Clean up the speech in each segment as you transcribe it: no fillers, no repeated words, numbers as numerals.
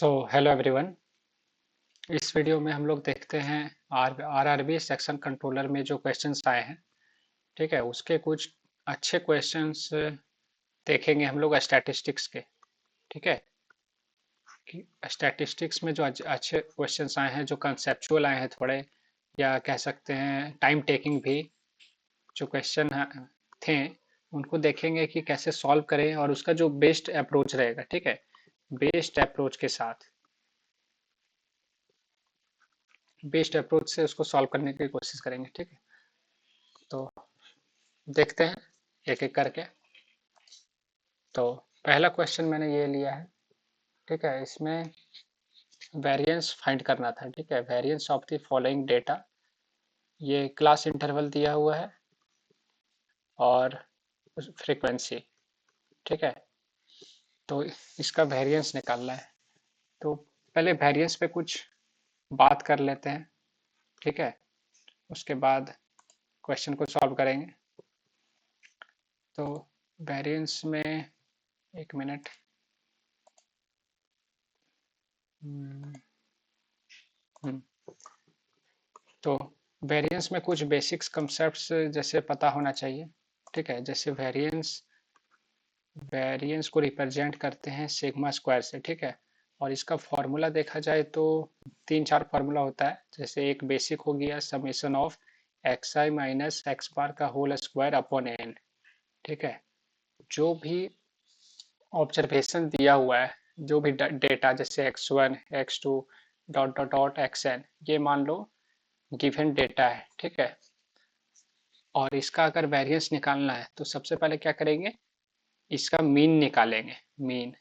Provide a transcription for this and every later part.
So hello everyone. इस video में हम लोग देखते हैं आरआरबी सेक्शन कंट्रोलर में जो क्वेश्चंस आए हैं। ठीक है, उसके कुछ अच्छे क्वेश्चंस देखेंगे हम लोग स्टैटिस्टिक्स के। ठीक है, कि स्टैटिस्टिक्स में जो अच्छे क्वेश्चंस आए हैं, जो कंसेप्चुअल आए हैं थोड़े, या कह सकते हैं टाइम टेकिंग भी, जो क्वेश्चन थे उनको देखेंगे कि कैसे सॉल्व करें और उसका जो बेस्ट अप्रोच रहेगा। ठीक है, बेस्ट अप्रोच के साथ, बेस्ट अप्रोच से उसको सॉल्व करने की कोशिश करेंगे। ठीक है, तो देखते हैं एक एक करके। तो पहला क्वेश्चन मैंने ये लिया है। ठीक है, इसमें वेरिएंस फाइंड करना था। ठीक है, variance of the following data, ये क्लास इंटरवल दिया हुआ है और फ्रीक्वेंसी। ठीक है, तो इसका वेरिएंस निकालना है। तो पहले वेरिएंस पे कुछ बात कर लेते हैं। ठीक है, उसके बाद क्वेश्चन को सॉल्व करेंगे। तो वेरिएंस में एक मिनट। हम्म, हम्म, तो वेरिएंस में कुछ बेसिक्स कंसेप्ट्स जैसे पता होना चाहिए। ठीक है, जैसे वेरिएंस वेरिएंस को रिप्रेजेंट करते हैं सिग्मा स्क्वायर से। ठीक है, और इसका फॉर्मूला देखा जाए तो तीन चार फार्मूला होता है। जैसे एक बेसिक हो गया summation of x i minus x bar का होल स्क्वायर अपॉन एन। ठीक है, जो भी ऑब्जर्वेशन दिया हुआ है, जो भी डेटा, जैसे x one x two dot dot dot x n, ये मान लो गिवन डेटा है। ठीक है, और इसका अगर वेरिएंस निकालना है तो सबसे पहले क्या करेंगे, इसका मीन निकालेंगे। मीन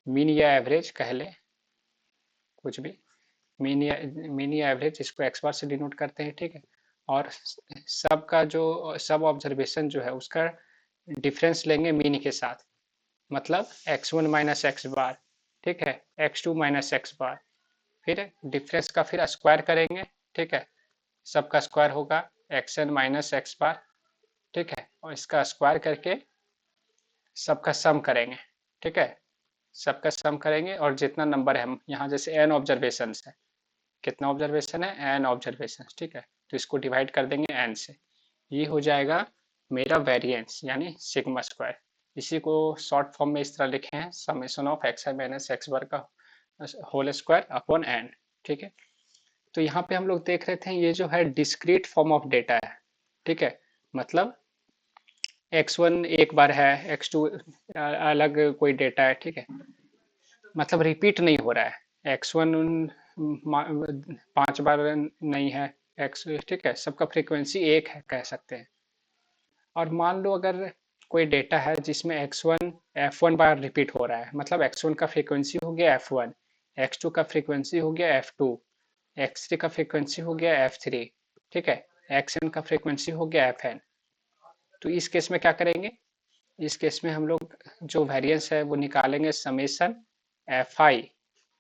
मीन या एवरेज कह ले, कुछ भी। मीन या एवरेज, इसको एक्स बार से डिनोट करते हैं। ठीक है, और सबका जो सब ऑब्जर्वेशन जो है उसका डिफरेंस लेंगे मीन के साथ, मतलब एक्स वन माइनस एक्स बार। ठीक है, x two minus x bar, फिर डिफरेंस का फिर स्क्वायर करेंगे। ठीक है, सबका स्क्वायर होगा एक्स एन माइनस एक्स बार। ठीक है, और इसका स्क्वायर करके सबका सम करेंगे। ठीक है, सबका सम करेंगे और जितना नंबर है, हम यहाँ जैसे एन ऑब्जर्वेशन है, कितना ऑब्जर्वेशन है, एन ऑब्जर्वेशन। ठीक है, तो इसको डिवाइड कर देंगे एन से, ये हो जाएगा मेरा वेरिएंस यानी सिग्मा स्क्वायर। इसी को शॉर्ट फॉर्म में इस तरह लिखे हैं, summation of x i minus x bar का होल स्क्वायर अपॉन एन। ठीक है, तो यहाँ पे हम लोग देख रहे थे ये जो है डिस्क्रीट फॉर्म ऑफ डेटा है। ठीक है, मतलब x1 एक बार है, x2 अलग कोई डेटा है। ठीक है, मतलब रिपीट नहीं हो रहा है। x1 पांच बार नहीं है x। ठीक है, सबका फ्रीक्वेंसी एक है कह सकते हैं। और मान लो अगर कोई डेटा है जिसमें x1 f1 बार रिपीट हो रहा है, मतलब x1 का फ्रीक्वेंसी हो गया f1, x2 का फ्रीक्वेंसी हो गया f2, x3 का फ्रीक्वेंसी हो गया f3। ठीक है, xn का फ्रीक्वेंसी हो गया fn। तो इस केस में क्या करेंगे, इस केस में हम लोग जो वेरिएंस है वो निकालेंगे summation f i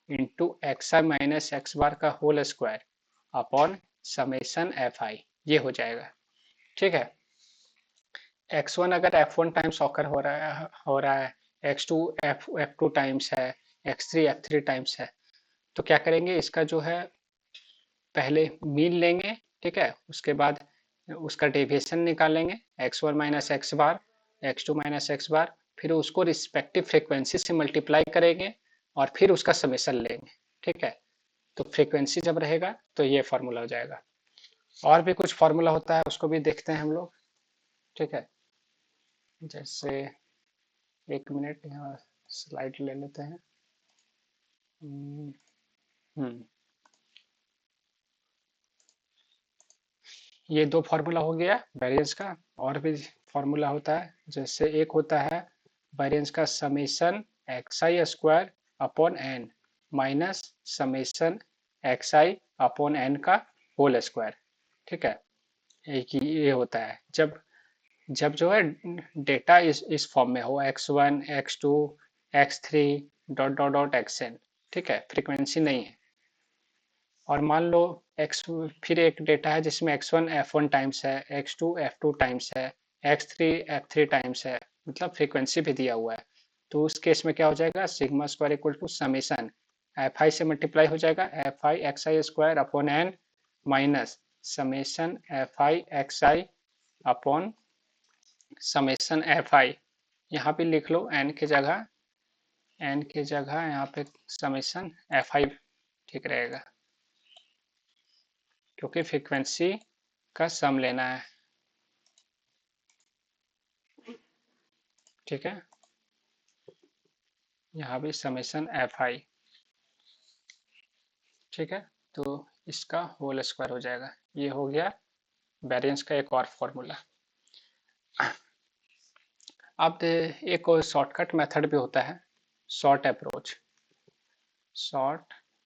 into x i minus x bar का whole square upon summation f i, ये हो जाएगा। ठीक है, एक्स वन अगर एफ वन टाइम्स ऑकर हो रहा है, x two f two times है, x three f three times है, तो क्या करेंगे, इसका जो है पहले मीन लेंगे। ठीक है, उसके बाद उसका डेविएशन निकालेंगे, x one minus x bar, x two minus x bar, फिर उसको रिस्पेक्टिव फ्रीक्वेंसी से मल्टीप्लाई करेंगे और फिर उसका समेशन लेंगे। ठीक है, तो फ्रीक्वेंसी जब रहेगा तो ये फार्मूला हो जाएगा। और भी कुछ फार्मूला होता है, उसको भी देखते हैं हम लोग। ठीक है, जैसे एक मिनट यहाँ स्लाइड ले लेते हैं। हम्म, हम्म, ये दो फार्मूला हो गया वेरिएंस का। और भी फार्मूला होता है, जैसे एक होता है वेरिएंस का summation x i square upon n minus summation x i upon n का होल स्क्वायर। ठीक है, एक ये होता है जब जब जो है डेटा इस फॉर्म में हो, x one x two x three dot dot dot x n. ठीक है, फ्रीक्वेंसी नहीं है। और मान लो एक्स, फिर एक डेटा है जिसमें x one f one times है, x two f two times है, x three f three times है, मतलब फ्रीक्वेंसी भी दिया हुआ है। तो उस केस में क्या हो जाएगा, sigma square equal to summation f i से मल्टीप्लाई हो जाएगा f i x i square upon n minus summation f i x i upon summation f i. यहाँ पे लिख लो एन के जगह यहाँ पे समेशन एफ आई ठीक रहेगा, क्योंकि फ्रीक्वेंसी का सम लेना है। ठीक है, यहाँ भी समेशन एफ आई। ठीक है, तो इसका होल स्क्वायर हो जाएगा। ये हो गया वेरिएंस का एक और फॉर्मूला। अब एक और शॉर्टकट मेथड भी होता है, शॉर्ट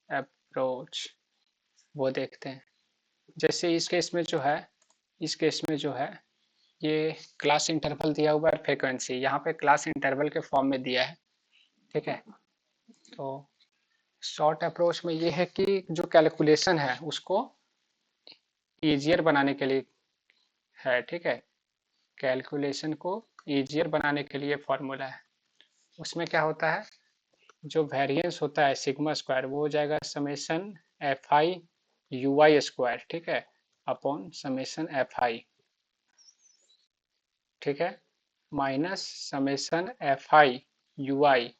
अप्रोच, वो देखते हैं। जैसे इस केस में जो है ये क्लास इंटरवल दिया हुआ है, फ्रीक्वेंसी यहाँ पे क्लास इंटरवल के फॉर्म में दिया है। ठीक है, तो शॉर्ट अप्रोच में ये है कि जो कैलकुलेशन है उसको इजियर बनाने के लिए है। ठीक है, कैलकुलेशन को इजियर बनाने के लिए फॉर्मूला है। उसमें क्या होता है, जो वेरिएंस होता है सिग्मा स्क्वायर वो हो जाएगा summation f i u i square. ठीक है, अपॉन समेशन एफ आई। ठीक है, minus summation f i u i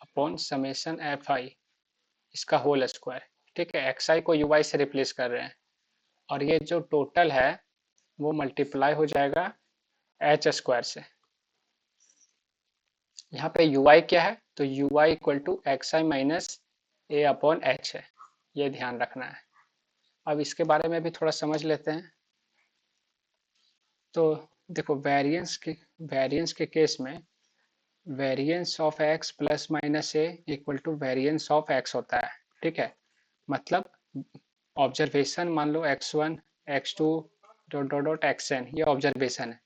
upon summation f i इसका होल स्क्वायर। ठीक है, एक्स आई को यू आई से रिप्लेस कर रहे हैं और ये जो टोटल है वो मल्टीप्लाई हो जाएगा एच स्क्वायर से। यहाँ पे यू आई क्या है, तो u i equal to x i minus a upon h है, ये ध्यान रखना है। अब इसके बारे में भी थोड़ा समझ लेते हैं। तो देखो वेरिएंस के केस में variance of x plus minus a equal to variance of x होता है। ठीक है, मतलब ऑब्जर्वेशन मान लो x1 x2 dot dot dot xn, ये ऑब्जर्वेशन है।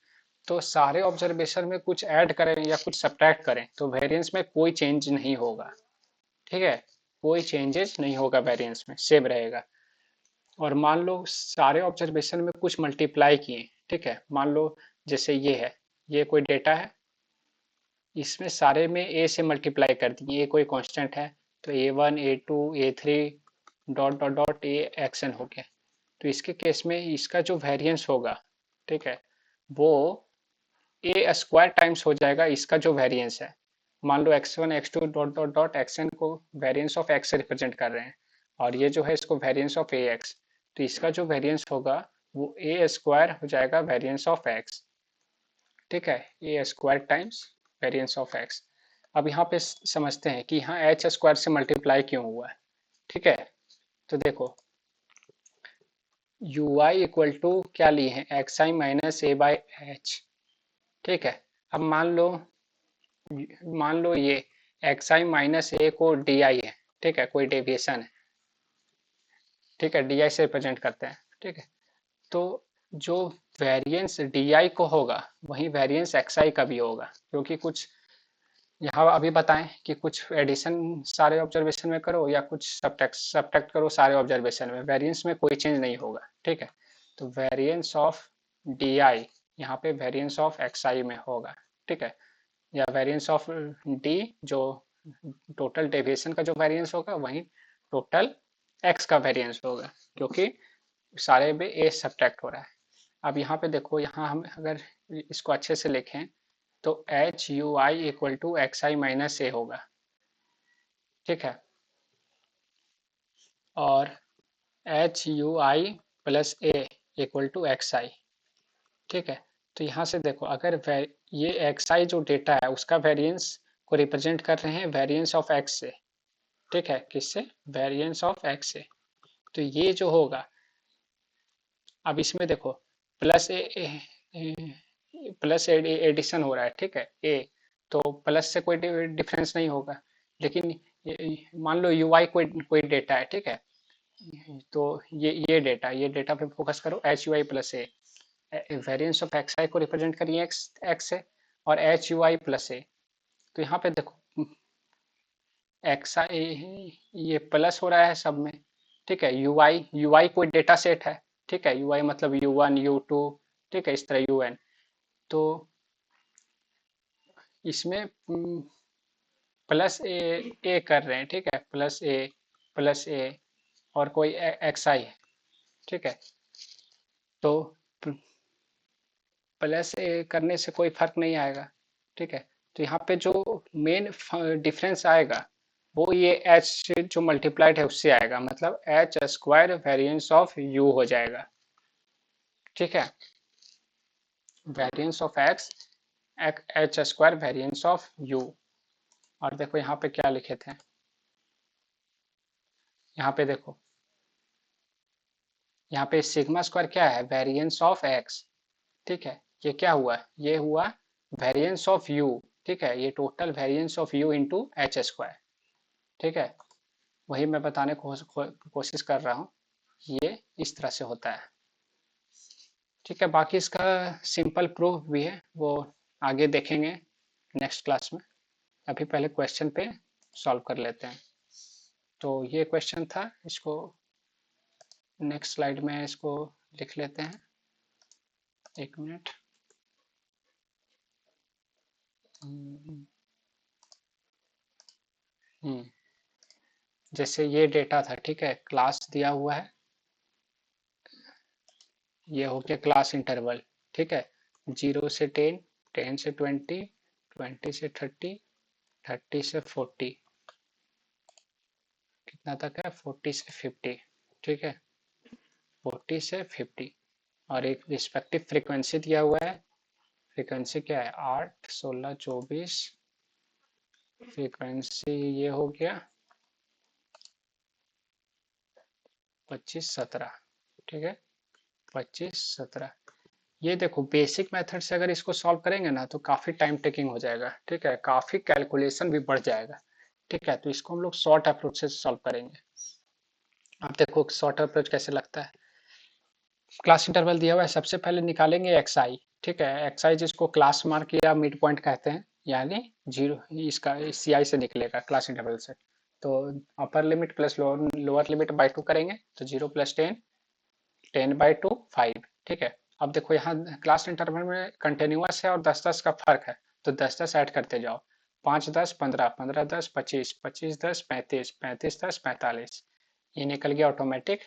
तो सारे ऑब्जर्वेशन में कुछ ऐड करें या कुछ सब्ट्रैक्ट करें तो वेरिएंस में कोई चेंज नहीं होगा। ठीक है, कोई चेंजेस नहीं होगा, वेरिएंस में सेम रहेगा। और मान लो सारे ऑब्जर्वेशन में कुछ मल्टीप्लाई किए। ठीक है, मान लो जैसे ये है, ये कोई डेटा है, इसमें सारे में ए से मल्टीप्लाई कर दिए, ए कोई कांस्टेंट है तो a1 a2 a3 dot dot dot A action हो गया। तो इसके केस में इसका जो वेरिएंस होगा, ठीक है, वो ए स्क्वायर टाइम्स हो जाएगा इसका जो वेरिएंस है। मान लो x1 x2 dot dot dot xn को वेरिएंस ऑफ x से रिप्रेजेंट कर रहे हैं और ये जो है इसको वेरिएंस ऑफ ax, तो इसका जो वेरिएंस होगा वो ए स्क्वायर हो जाएगा वेरिएंस ऑफ x। ठीक है, a square times variance of x। अब यहाँ पे समझते हैं कि यहाँ एच स्क्वायर से मल्टीप्लाई क्यों हुआ है। ठीक है, तो देखो यू आई इक्वल टू क्या लिए हैं, x i minus A by H. ठीक है, अब मान लो ये एक्स आई माइनस ए को डी आई है। ठीक है, कोई डेविएशन है। ठीक है, डी आई से रिप्रेजेंट करते हैं। ठीक है, तो जो वेरिएंस डी आई को होगा वही वेरिएंस एक्स आई का भी होगा, क्योंकि कुछ यहाँ अभी बताएं कि कुछ एडिशन सारे ऑब्जर्वेशन में करो या कुछ सब्ट्रैक्ट करो सारे ऑब्जर्वेशन में, वेरिएंस में कोई चेंज नहीं होगा। ठीक है, तो वेरिएंस ऑफ डी आई यहाँ पे वेरिएंस ऑफ एक्स आई में होगा। ठीक है, या वेरिएंस ऑफ डी जो टोटल डेविएशन का जो वेरिएंस होगा वही टोटल एक्स का वेरिएंस होगा, क्योंकि सारे में ए सब्ट्रैक्ट हो रहा है। अब यहाँ पे देखो, यहाँ हम अगर इसको अच्छे से लिखें तो h u i equal to x i minus a होगा। ठीक है, और h u i plus a equal to x i. ठीक है, तो यहाँ से देखो अगर ये एक्स आई जो डेटा है उसका वेरिएंस को रिप्रेजेंट कर रहे हैं वेरिएंस ऑफ एक्स से। ठीक है, किससे, वेरिएंस ऑफ एक्स से। तो ये जो होगा, अब इसमें देखो प्लस प्लस एडिशन हो रहा है। ठीक है, ए तो प्लस से कोई डिफरेंस नहीं होगा, लेकिन मान लो यू आई कोई डेटा है। ठीक है, तो ये डेटा पे फोकस करो, h u i plus a, variance of x i को रिप्रेजेंट करिए एक्स एक्स से, और h u i plus a. तो यहाँ पे देखो एक्स आई ये प्लस हो रहा है सब में। ठीक है, यू आई कोई डेटा सेट है। ठीक है, यू आई मतलब यू वन यू टू, ठीक है, इस तरह यू एन। तो इसमें प्लस ए कर रहे हैं, ठीक है, प्लस ए और कोई एक्स आई है, ठीक है। तो प्लस ए करने से कोई फर्क नहीं आएगा, ठीक है। तो यहाँ पे जो मेन डिफरेंस आएगा वो ये एच से जो मल्टीप्लाइड है उससे आएगा, मतलब H square variance of you हो जाएगा, ठीक है। Variance of x H square variance of you. और देखो यहाँ पे क्या लिखे थे, यहाँ पे देखो, यहाँ पे सिग्मा स्क्वायर क्या है, वेरिएंस ऑफ एक्स, ठीक है। ये क्या हुआ, ये हुआ वेरिएंस ऑफ यू, ठीक है। ये total variance of you into H square, ठीक है। वही मैं बताने को कोशिश कर रहा हूँ, ये इस तरह से होता है, ठीक है। बाकी इसका सिंपल प्रूफ भी है, वो आगे देखेंगे नेक्स्ट क्लास में। अभी पहले क्वेश्चन पे सॉल्व कर लेते हैं। तो ये क्वेश्चन था, इसको नेक्स्ट स्लाइड में इसको लिख लेते हैं, एक मिनट। हम्म, जैसे ये डेटा था, ठीक है, क्लास दिया हुआ है, ये हो गया क्लास इंटरवल, ठीक है। 0 से 10, 10 से 20, 20 से 30, 30 से 40, कितना तक है, 40 से 50, ठीक है, 40 से 50। और एक रिस्पेक्टिव फ्रीक्वेंसी दिया हुआ है, फ्रीक्वेंसी क्या है, 8, 16, 24, फ्रीक्वेंसी ये हो गया 25, 17, ठीक है, 25, 17। ये देखो बेसिक मेथड से अगर इसको सॉल्व करेंगे ना तो काफी टाइम टेकिंग हो जाएगा, ठीक है, काफी कैलकुलेशन भी बढ़ जाएगा, ठीक है। तो इसको हम लोग शॉर्ट अप्रोच से सॉल्व करेंगे। अब देखो शॉर्ट अप्रोच कैसे लगता है, क्लास इंटरवल दिया हुआ है, सबसे पहले निकालेंगे एक्स आई, ठीक है। एक्स आई जिसको क्लास मार्क या मिड पॉइंट कहते हैं, यानी जीरो, इसका सी आई से निकलेगा क्लास इंटरवल से। तो upper limit plus lower limit by 2 करेंगे, तो 0 + 10, 10/2, 5, ठीक है। अब देखो यहाँ क्लास इंटरवल में कंटिन्यूअस है और 10-10 का फर्क है, तो 10-10 ऐड करते जाओ, 5-10, 15, 15-10, 25, 25-10, 35, 35-10, 45। ये निकल गया ऑटोमेटिक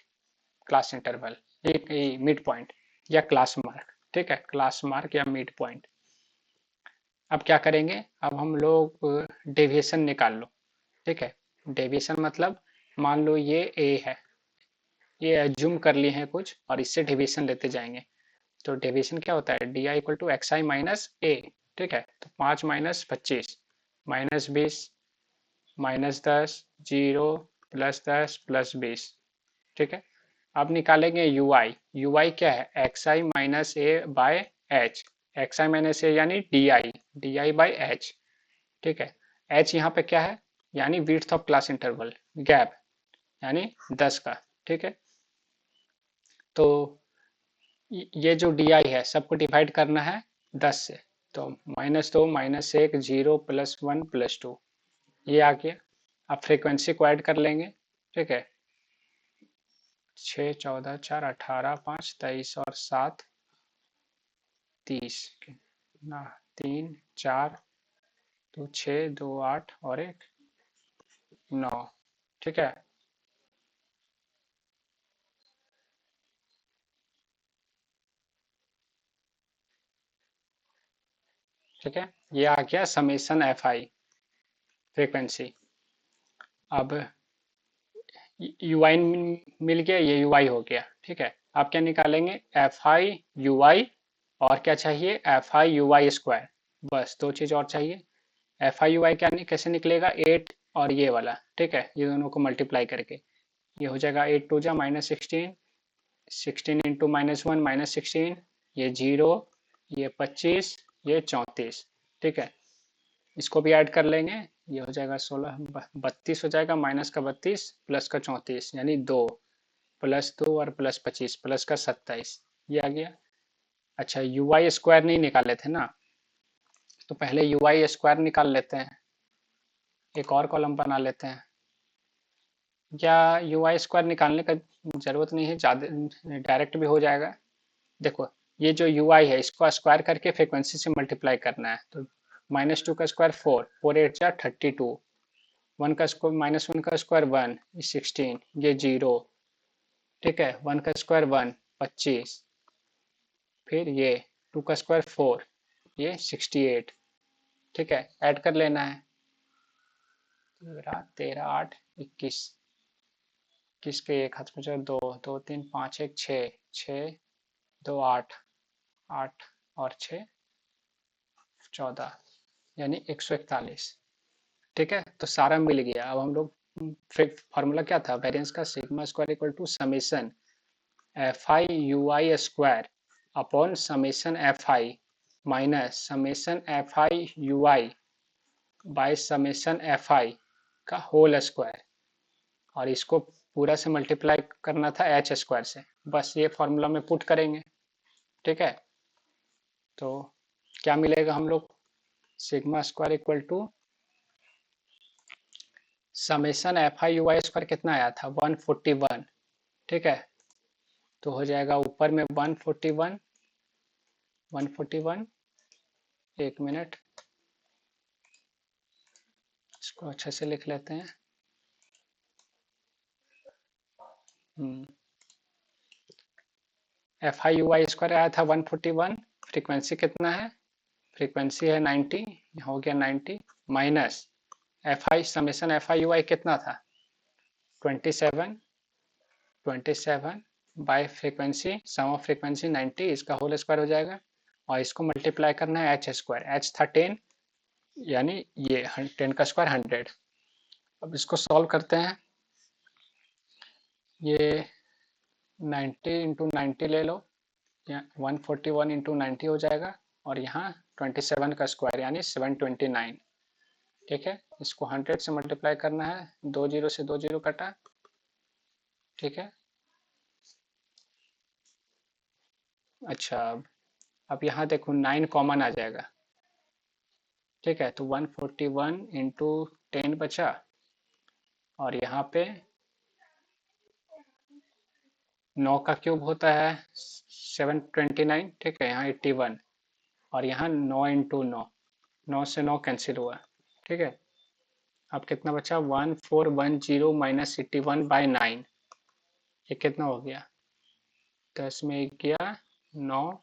क्लास इंटरवल, ये मिड पॉइंट या क्लास मार्क, ठीक है, क्लास मार्क या मिड पॉइंट। अब क्या करेंगे, अब हम लोग डेविएशन निकाल लो, ठीक है। डेविएशन मतलब मान लो ये ए है, ये एज्यूम कर लिए हैं कुछ और इससे डेविएशन लेते जाएंगे। तो डेविएशन क्या होता है, d i equal to x i minus a, ठीक है। तो 5 - 25 -20 -10, 0 +10 +20, ठीक है। अब निकालेंगे यू आई, यू आई क्या है, x i minus a by h, x i minus a यानी डी आई बाई एच, ठीक है। एच यहाँ पे क्या है, यानी width of class interval, gap, यानी 10 का, ठीक है। तो ये जो डी आई है सबको डिवाइड करना है 10 से, तो -2 -1 0 +1 +2, ये आ गया। अब फ्रीक्वेंसी को ऐड कर लेंगे, ठीक है, 6, 14, 4, 18, 5, 23 और 7, 30 ना, 3, 4, 2, 6, 2, 8 और 1, 9, ठीक है। ठीक है, ये आ गया समेसन एफ आई फ्रीक्वेंसी। अब यू आई मिल गया, ये यू आई हो गया, ठीक है। आप क्या निकालेंगे, एफ आई यू आई, और क्या चाहिए, F i u i square, बस दो चीज और चाहिए। एफ आई यू आई क्या कैसे निकलेगा, 8 और ये वाला, ठीक है, ये दोनों को मल्टीप्लाई करके ये हो जाएगा 8 2 जा -16, 16 इंटू -1 -16, ये 0, ये 25, ये 34, ठीक है। इसको भी ऐड कर लेंगे, ये हो जाएगा 16, 32 हो जाएगा, माइनस का 32 प्लस का 34 यानी 2, +2 और +25 प्लस का 27, ये आ गया। अच्छा यू आई स्क्वायर नहीं निकाले थे ना, तो पहले यू आई स्क्वायर निकाल लेते हैं, एक और कॉलम बना लेते हैं। या यू आई स्क्वायर निकालने का जरूरत नहीं है, ज़्यादा डायरेक्ट भी हो जाएगा। देखो ये जो यू आई है इसको स्क्वायर करके फ्रीक्वेंसी से मल्टीप्लाई करना है, तो -2 का स्क्वायर 4, 4 8 जा 32, 1 का स्क्वायर -1 का स्क्वायर 1, 16, ये 0, ठीक है। 1 का स्क्वायर 1, 25, फिर ये 2 का स्क्वायर 4, ये 68, ठीक है। ऐड कर लेना है। 13, 8, 21, किसके एक हाथ में जो 2, 2, 3, 5, 1, 6, 6, 2, 8, 8 और 6, 14, यानी 141, ठीक है। तो सारा मिल गया। अब हम लोग फिर फॉर्मूला क्या था वेरिएंस का, sigma square equal to summation f i u i square upon summation f i minus summation f i u i by summation f i का होल स्क्वायर, और इसको पूरा से मल्टीप्लाई करना था एच स्क्वायर से। बस ये फॉर्मूला में पुट करेंगे, ठीक है। तो क्या मिलेगा हम लोग, sigma square equal to summation f i u i square कितना आया था 141, ठीक है। तो हो जाएगा ऊपर में 141, 141, एक मिनट इसको अच्छे से लिख लेते हैं। F i u i square आया था 141, फ्रीक्वेंसी कितना है, फ्रीक्वेंसी है 90, हो गया 90, minus f i summation f i u i कितना था 27, 27 by frequency, sum of frequency 90, इसका होल स्क्वायर हो जाएगा, और इसको मल्टीप्लाई करना है एच स्क्वायर, एच था 10, यानी ये 10 का स्क्वायर 100। अब इसको सॉल्व करते हैं। ये 90 इंटू 90 ले लो, 141 इंटू 90 हो जाएगा, और यहाँ 27 का स्क्वायर यानी 729, ठीक है। इसको 100 से मल्टीप्लाई करना है, 2 जीरो से 2 जीरो कटा, ठीक है। अच्छा, अब यहाँ देखो 9 कॉमन आ जाएगा, ठीक है। तो 141 इंटू 10 बचा, और यहाँ पे 9 का क्यूब होता है 729, ठीक है। यहाँ 81, और यहाँ 9 इंटू 9, 9 से 9 कैंसिल हुआ, ठीक है। अब कितना बचा 1410 माइनस 81/9, ये कितना हो गया 10 में 1 गया 9,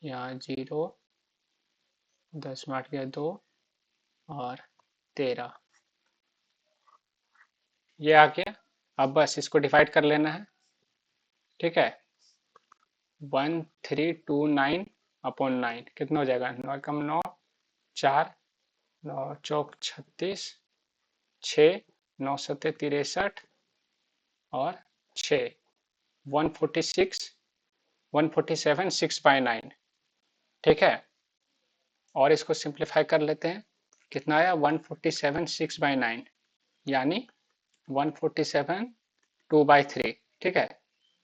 यहाँ 0, 10 में 8 गया 2, और 13, ये आ गया। अब बस इसको डिवाइड कर लेना है, ठीक है। 1329 अपॉन 9 कितना हो जाएगा, 9 कम 9, 4, 9 चौक 36, 6, 9 सत्ते 63, और 6, 146, 147 6/9, ठीक है। और इसको सिंप्लीफाई कर लेते हैं, कितना आया 147 6/9, यानी 147 2/3, ठीक है।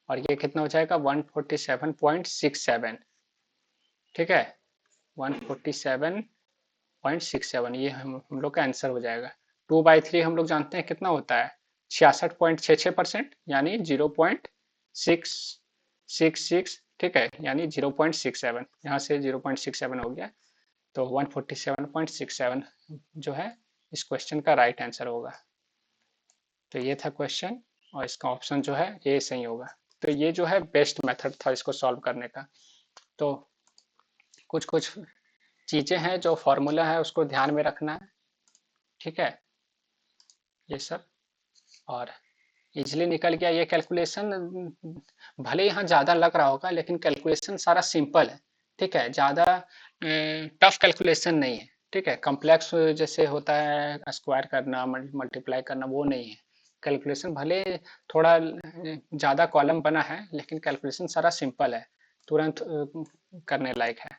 और ये कितना हो जाएगा 147.67, ठीक है। 147.67, ये हम लोग का आंसर हो जाएगा। 2/3 हम लोग जानते हैं कितना होता है 66.66%, यानी 0.666, ठीक है, यानी 0.67, यहाँ से 0.67 हो गया, तो 147.67 जो है इस क्वेश्चन का राइट आंसर होगा। तो ये था क्वेश्चन, और इसका ऑप्शन जो है ये सही होगा। तो ये जो है बेस्ट मेथड था इसको सॉल्व करने का। तो कुछ कुछ चीज़ें हैं जो फॉर्मूला है उसको ध्यान में रखना है, ठीक है, ये सब। और इजिली निकल गया ये कैलकुलेशन, भले यहाँ ज़्यादा लग रहा होगा लेकिन कैलकुलेशन सारा सिंपल है, ठीक है। ज़्यादा टफ कैलकुलेशन नहीं है, ठीक है। कॉम्प्लेक्स जैसे होता है स्क्वायर करना, मल्टीप्लाई करना, वो नहीं है। कैलकुलेशन भले थोड़ा ज़्यादा कॉलम बना है लेकिन कैलकुलेशन सारा सिंपल है, तुरंत करने लायक है,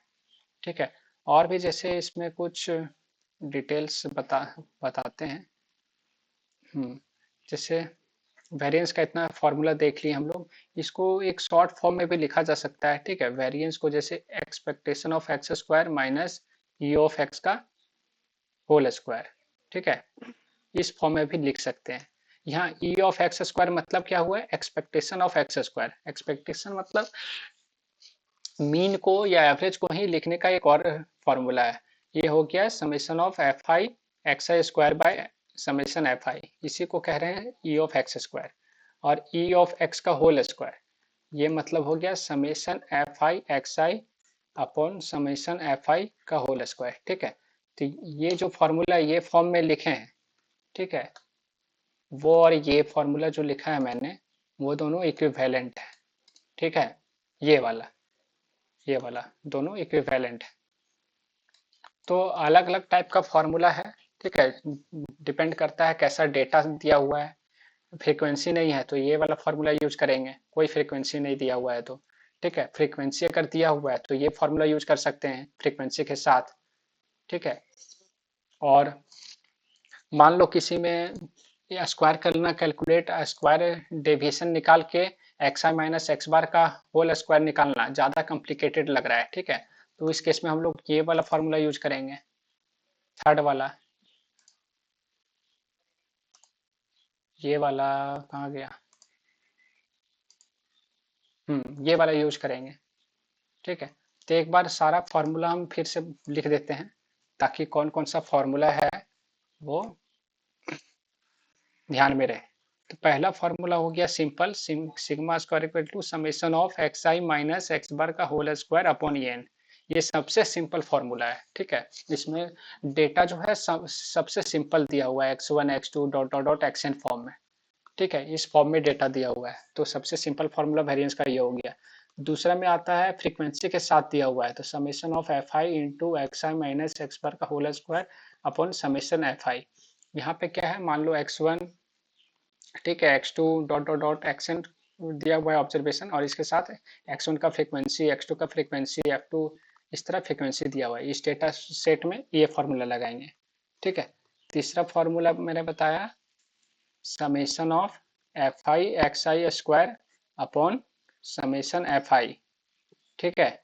ठीक है। और भी जैसे इसमें कुछ डिटेल्स बताते हैं। जैसे वेरिएंस का इतना फॉर्मूला देख लिए हम लोग, इसको एक शॉर्ट फॉर्म में भी लिखा जा सकता है, ठीक है। वेरिएंस को जैसे expectation of x square minus E of x का होल स्क्वायर, ठीक है, इस फॉर्म में भी लिख सकते हैं। यहाँ ई ऑफ एक्स स्क्वायर मतलब क्या हुआ, expectation of x square. Expectation मतलब मीन को या एवरेज को ही लिखने का एक और फॉर्मूला है। ये हो गया summation of f i x i square bye summation f आई, इसी को कह रहे हैं ई ऑफ एक्स स्क्वायर, और ई ऑफ एक्स का होल स्क्वायर, ये मतलब हो गया summation f i x i upon summation f i का होल स्क्वायर। ठीक है, तो ये जो फॉर्मूला ये फॉर्म में लिखे हैं, ठीक है, वो और ये फॉर्मूला जो लिखा है मैंने, वो दोनों इक्विवेलेंट है। ठीक है, ये वाला, ये वाला दोनों इक्विवेलेंट है। तो अलग अलग टाइप का फॉर्मूला है। ठीक है, डिपेंड करता है कैसा डेटा दिया हुआ है। फ्रीक्वेंसी नहीं है तो ये वाला फॉर्मूला यूज करेंगे, कोई फ्रीक्वेंसी नहीं दिया हुआ है तो। ठीक है, फ्रीक्वेंसी अगर दिया हुआ है तो ये फॉर्मूला यूज कर सकते हैं फ्रीक्वेंसी के साथ। ठीक है, और मान लो किसी में ये स्क्वायर करना, कैलकुलेट स्क्वायर डेविएशन निकाल के x i minus x bar का होल स्क्वायर निकालना ज़्यादा कॉम्प्लिकेटेड लग रहा है। ठीक है, तो इस केस में हम लोग ये वाला फॉर्मूला यूज करेंगे, थर्ड वाला, ये वाला कहाँ गया, ये वाला यूज करेंगे। ठीक है, तो एक बार सारा फॉर्मूला हम फिर से लिख देते हैं ताकि कौन कौन सा फॉर्मूला है वो ध्यान में रहे। तो पहला फॉर्मूला हो गया simple, sigma square equal to summation of x i minus x bar का होल स्क्वायर अपॉन एन। ये सबसे सिंपल फॉर्मूला है। ठीक है, इसमें डेटा जो है सबसे सिंपल दिया हुआ है, x one x two dot dot dot x n form में। ठीक है, इस फॉर्म में डेटा दिया हुआ है, तो सबसे सिंपल फॉर्मूला वेरिएंस का ये हो गया। दूसरा में आता है फ्रीक्वेंसी के साथ दिया हुआ है, तो summation of f i into x i minus x bar का whole square upon summation f i. यहाँ पे क्या है, मान लो एक्स वन, ठीक है, x two dot dot dot action दिया हुआ है ऑब्जर्वेशन, और इसके साथ एक्स वन का फ्रीक्वेंसी, एक्स टू का फ्रीक्वेंसी, एफ टू, इस तरह फ्रीक्वेंसी दिया हुआ है। इस डेटा सेट में ये फॉर्मूला लगाएंगे। ठीक है, तीसरा फॉर्मूला मैंने बताया summation of f i x i square upon summation f i. ठीक है,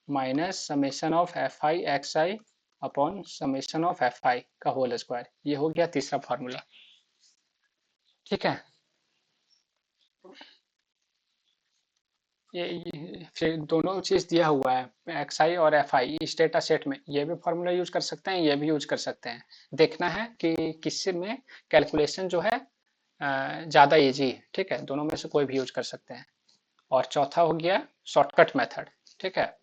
minus summation of f i x i upon summation of f i का होल स्क्वायर। ये हो गया तीसरा फॉर्मूला। ठीक है, ये फिर दोनों चीज दिया हुआ है एक्स आई और एफ आई इस डेटा सेट में, ये भी फॉर्मूला यूज कर सकते हैं, ये भी यूज कर सकते हैं। देखना है कि किससे में कैलकुलेशन जो है ज्यादा इजी है। ठीक है, दोनों में से कोई भी यूज कर सकते हैं। और चौथा हो गया शॉर्टकट मेथड। ठीक है,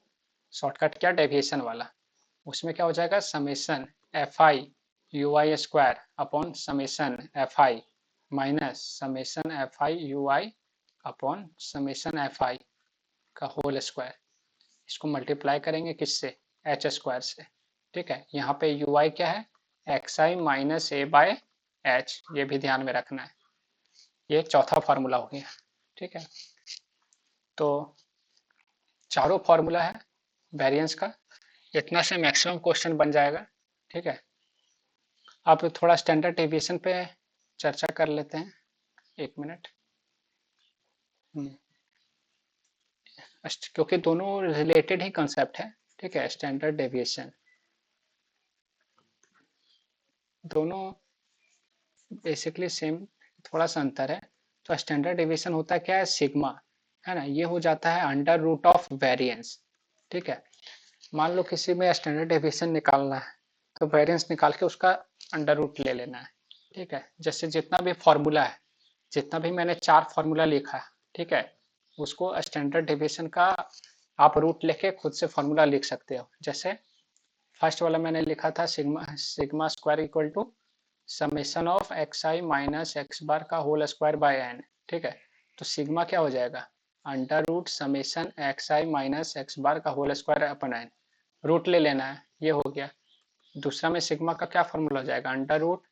शॉर्टकट क्या, डेविएशन वाला। उसमें क्या हो जाएगा, summation f i u i square upon summation f i minus summation f i u i upon summation f i का होल स्क्वायर। इसको मल्टीप्लाई करेंगे किससे, एच स्क्वायर से। ठीक है, यहाँ पे यू आई क्या है, x i minus a by H, ये भी ध्यान में रखना है। ये चौथा फार्मूला हो गया। ठीक है, तो चारों फार्मूला है वेरिएंस का, इतना से मैक्सिमम क्वेश्चन बन जाएगा। ठीक है, अब थोड़ा स्टैंडर्ड डेविएशन पे चर्चा कर लेते हैं, एक मिनट। क्योंकि दोनों रिलेटेड ही कंसेप्ट है। ठीक है, स्टैंडर्ड डेविएशन, दोनों बेसिकली सेम, थोड़ा सा अंतर है। तो स्टैंडर्ड डेविएशन होता है क्या है, सिग्मा, है ना, ये हो जाता है अंडर रूट ऑफ वेरिएंस। ठीक है, मान लो किसी में स्टैंडर्ड डेविएशन निकालना है, तो वेरिएंस निकाल के उसका अंडर रूट ले लेना है। ठीक है, जैसे जितना भी फॉर्मूला है, जितना भी मैंने चार फॉर्मूला लिखा है, ठीक है, उसको स्टैंडर्ड डेविएशन का आप रूट लेके खुद से फॉर्मूला लिख सकते हो। जैसे फर्स्ट वाला मैंने लिखा था sigma, sigma square equal to summation of x i minus x bar का होल स्क्वायर बाय एन। ठीक है, तो सिग्मा क्या हो जाएगा, under root summation x i minus x bar का whole square upon n, root ले लेना है, ये हो गया। दूसरा में सिग्मा का क्या फॉर्मूला हो जाएगा, under root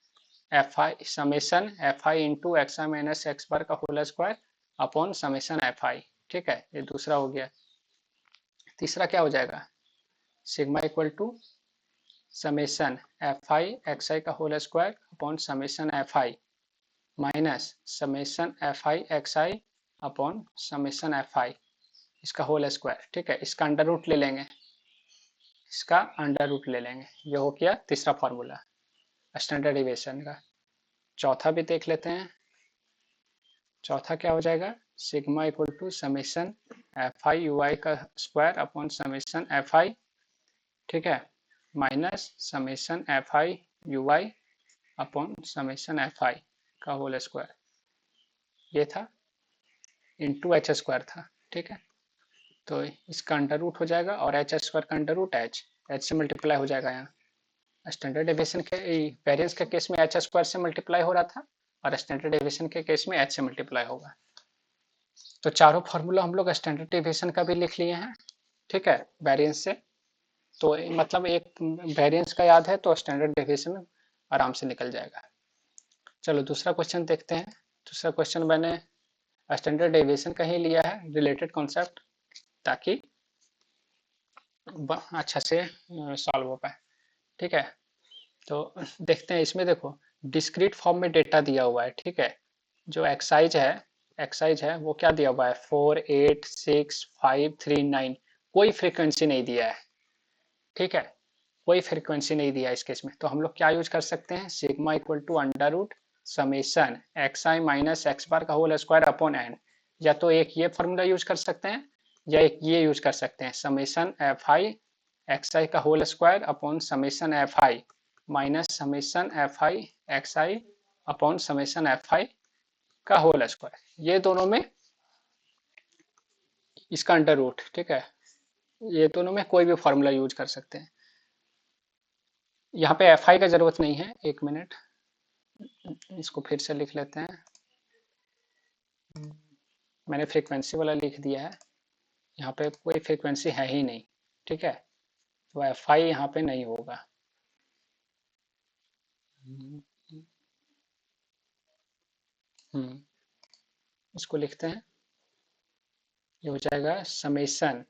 f i summation f i into x i minus x bar का whole square upon summation f i. ठीक है, ये दूसरा हो गया। तीसरा क्या हो जाएगा, sigma equal to summation f i x i का whole square upon summation f i minus summation f i x i upon summation f i, इसका होल स्क्वायर। ठीक है, इसका अंडर रूट ले लेंगे, इसका अंडर रूट ले लेंगे। ये हो गया तीसरा फॉर्मूला स्टैंडर्ड डेविएशन का। चौथा भी देख लेते हैं। चौथा क्या हो जाएगा, sigma equal to summation f i u i का square upon summation f i, ठीक है, minus summation f i u i upon summation f i का होल स्क्वायर, ये था इंटू एच स्क्वायर था, ठीक है। तो इसका अंडर रूट हो जाएगा और एच स्क्वायर का अंडर रूट एच से मल्टीप्लाई हो जाएगा यहाँ। स्टैंडर्ड डेविएशन के वेरिएंस के केस में एच स्क्वायर से मल्टीप्लाई हो रहा था और स्टैंडर्ड डेविएशन के केस में एच से मल्टीप्लाई होगा। तो चारों फार्मूला हम लोग स्टैंडर्ड डेविएशन का भी लिख लिए हैं, ठीक है, वेरिएंस से। तो मतलब एक वेरिएंस का याद है तो स्टैंडर्ड डेविएशन आराम से निकल जाएगा। चलो दूसरा क्वेश्चन देखते हैं। दूसरा क्वेश्चन मैंने स्टैंडर्ड डेविएशन का ही लिया है, रिलेटेड कॉन्सेप्ट, ताकि अच्छा से सॉल्व हो पाए, ठीक है। तो देखते हैं, इसमें देखो डिस्क्रीट फॉर्म में डेटा दिया हुआ है, ठीक है। जो एक्साइज है वो क्या दिया हुआ है, 4, 8, 6, 5, 3, 9। कोई फ्रीक्वेंसी नहीं दिया है, ठीक है, कोई फ्रीक्वेंसी नहीं दिया है इस केस में। तो हम लोग क्या यूज कर सकते हैं, sigma equal to under root summation x i minus x bar का होल स्क्वायर अपॉन एन। या तो एक ये फॉर्मूला यूज कर सकते हैं या एक ये यूज कर सकते हैं, summation f i x i का whole square upon summation f i minus summation f i x i upon summation f i का होल स्क्वायर। ये दोनों में इसका अंडर रूट, ठीक है, ये दोनों में कोई भी फॉर्मूला यूज कर सकते हैं। यहाँ पे एफ आई का जरूरत नहीं है, एक मिनट इसको फिर से लिख लेते हैं। मैंने फ्रीक्वेंसी वाला लिख दिया है, यहाँ पे कोई फ्रीक्वेंसी है ही नहीं, ठीक है, तो एफ आई यहाँ पे नहीं होगा। इसको लिखते हैं, ये हो जाएगा समेशन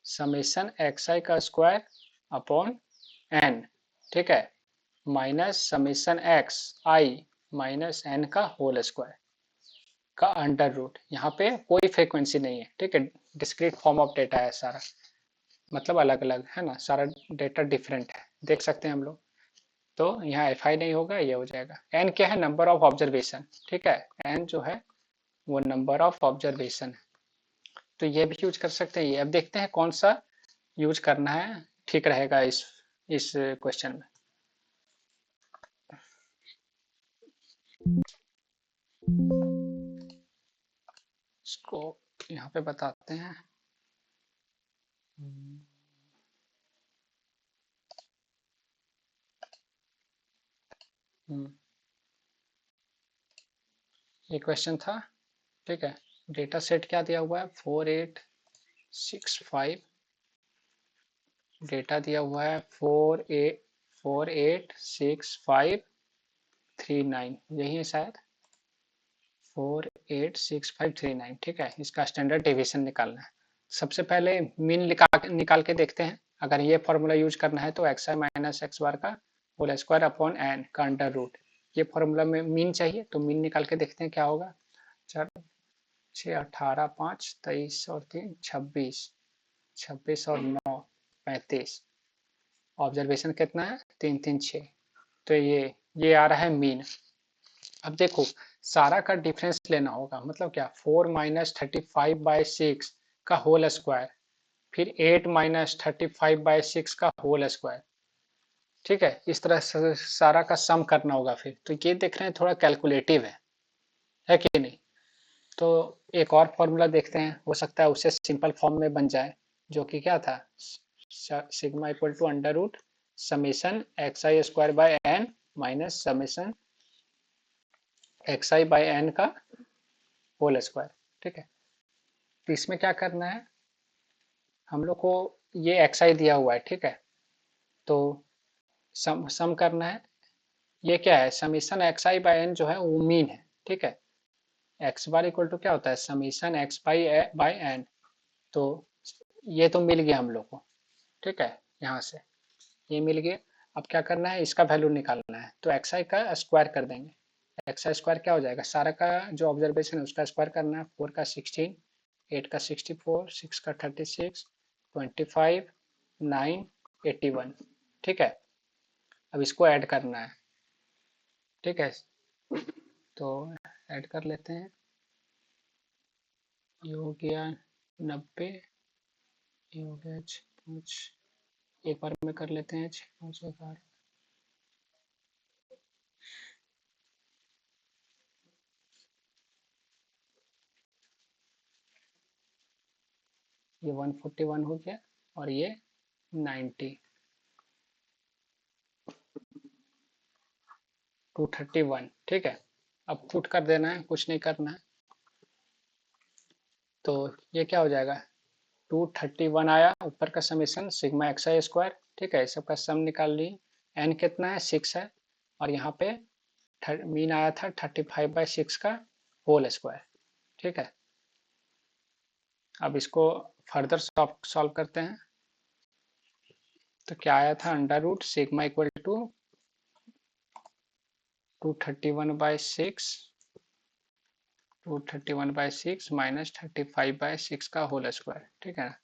समेशन एक्स आई का स्क्वायर अपॉन एन, ठीक है, minus summation x i minus N का होल स्क्वायर का अंडर रूट। यहाँ पे कोई फ्रीक्वेंसी नहीं है, ठीक है, डिस्क्रीट फॉर्म ऑफ डेटा है सारा, मतलब अलग अलग है ना, सारा डेटा डिफरेंट है, देख सकते हैं हम लोग। तो यहाँ एफ आई नहीं होगा, ये हो जाएगा। एन क्या है, नंबर ऑफ ऑब्जर्वेशन, ठीक है, एन जो है वो नंबर ऑफ ऑब्जर्वेशन है। तो ये भी यूज कर सकते हैं। ये अब देखते हैं कौन सा यूज करना है, ठीक रहेगा इस क्वेश्चन में। इसको यहाँ पे बताते हैं। ये क्वेश्चन था, ठीक है, डेटा सेट क्या दिया हुआ है, 4865, डेटा दिया हुआ है 486539, यही है शायद, 486539, ठीक है। इसका स्टैंडर्ड डेविएशन निकालना है। सबसे पहले मीन निकाल के देखते हैं। अगर ये फॉर्मूला यूज करना है तो x i minus x bar का होल स्क्वायर अपॉन एन का अंडर रूट, ये फॉर्मूला में मीन चाहिए, तो मीन निकाल के देखते हैं क्या होगा। 4, 6, 18, 5, 23 और 3, 26, 26 और 9, 35। ऑब्जर्वेशन कितना है, 3, 3, 6। तो ये आ रहा है मीन। अब देखो सारा का डिफरेंस लेना होगा, मतलब क्या, 4 - 35/6 का होल स्क्वायर, फिर 8 - 35/6 का होल स्क्वायर, ठीक है। इस तरह से सारा का सम करना होगा फिर। तो ये देख रहे हैं थोड़ा कैलकुलेटिव है कि नहीं। तो एक और फॉर्मूला देखते हैं, हो सकता है उससे सिंपल फॉर्म में बन जाए, जो कि क्या था, sigma equal to under root summation x i square by n minus summation x i by n का होल स्क्वायर, ठीक है। तो इसमें क्या करना है हम लोग को, ये एक्स आई दिया हुआ है, ठीक है, तो सम करना है। ये क्या है, summation x i by n जो है वो मीन है, ठीक है। एक्स बार इक्वल टू क्या होता है, समीशन एक्स बाई एन। तो ये तो मिल गया हम लोग को, ठीक है, यहाँ से ये मिल गया। अब क्या करना है, इसका वैल्यू निकालना है, तो एक्स आई का स्क्वायर कर देंगे। एक्स आई स्क्वायर क्या हो जाएगा, सारा का जो ऑब्जर्वेशन है उसका स्क्वायर करना है। 4 का 16, 8 का 64, 6 का 36, 25, 9, 81, ठीक है। अब इसको ऐड करना है, ठीक है, तो ऐड कर लेते हैं। ये हो गया 90, ये हो गया 5, एक बार में कर लेते हैं, 6, 5, 11, ये 141 हो गया और ये 90, 231। ठीक है, अब पुट कर देना है, कुछ नहीं करना है। तो ये क्या हो जाएगा, 231 आया, ऊपर का summation sigma x i square. ठीक है, सबका सम निकाल ली। एन कितना है, 6 है, और यहाँ पे मीन आया था 35/6 का होल स्क्वायर। ठीक है, अब इसको फर्दर सॉल्व करते हैं। तो क्या आया था, under root sigma equal to 231/6, 231/6 minus 35/6 का होल स्क्वायर। ठीक है,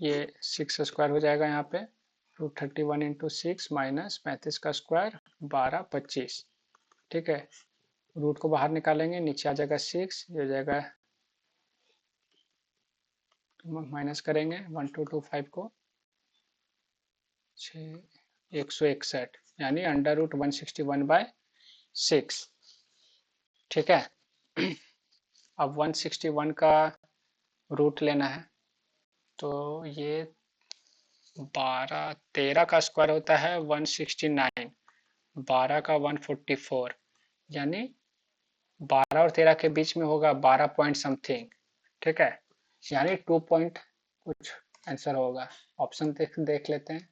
ये 6 स्क्वायर हो जाएगा यहाँ पे, 231 इंटू 6 माइनस 35 का स्क्वायर 12/25। ठीक है, रूट को बाहर निकालेंगे, नीचे आ जाएगा 6, ये हो जाएगा, माइनस करेंगे 1225 को 161, यानी अंडर रूट 161/6। ठीक है, अब 161 का रूट लेना है, तो ये 13 का स्क्वायर होता है 169, 12 का 144, यानी 12 और 13 के बीच में होगा 12 पॉइंट समथिंग। ठीक है, यानी 2 पॉइंट कुछ आंसर होगा। ऑप्शन देख लेते हैं,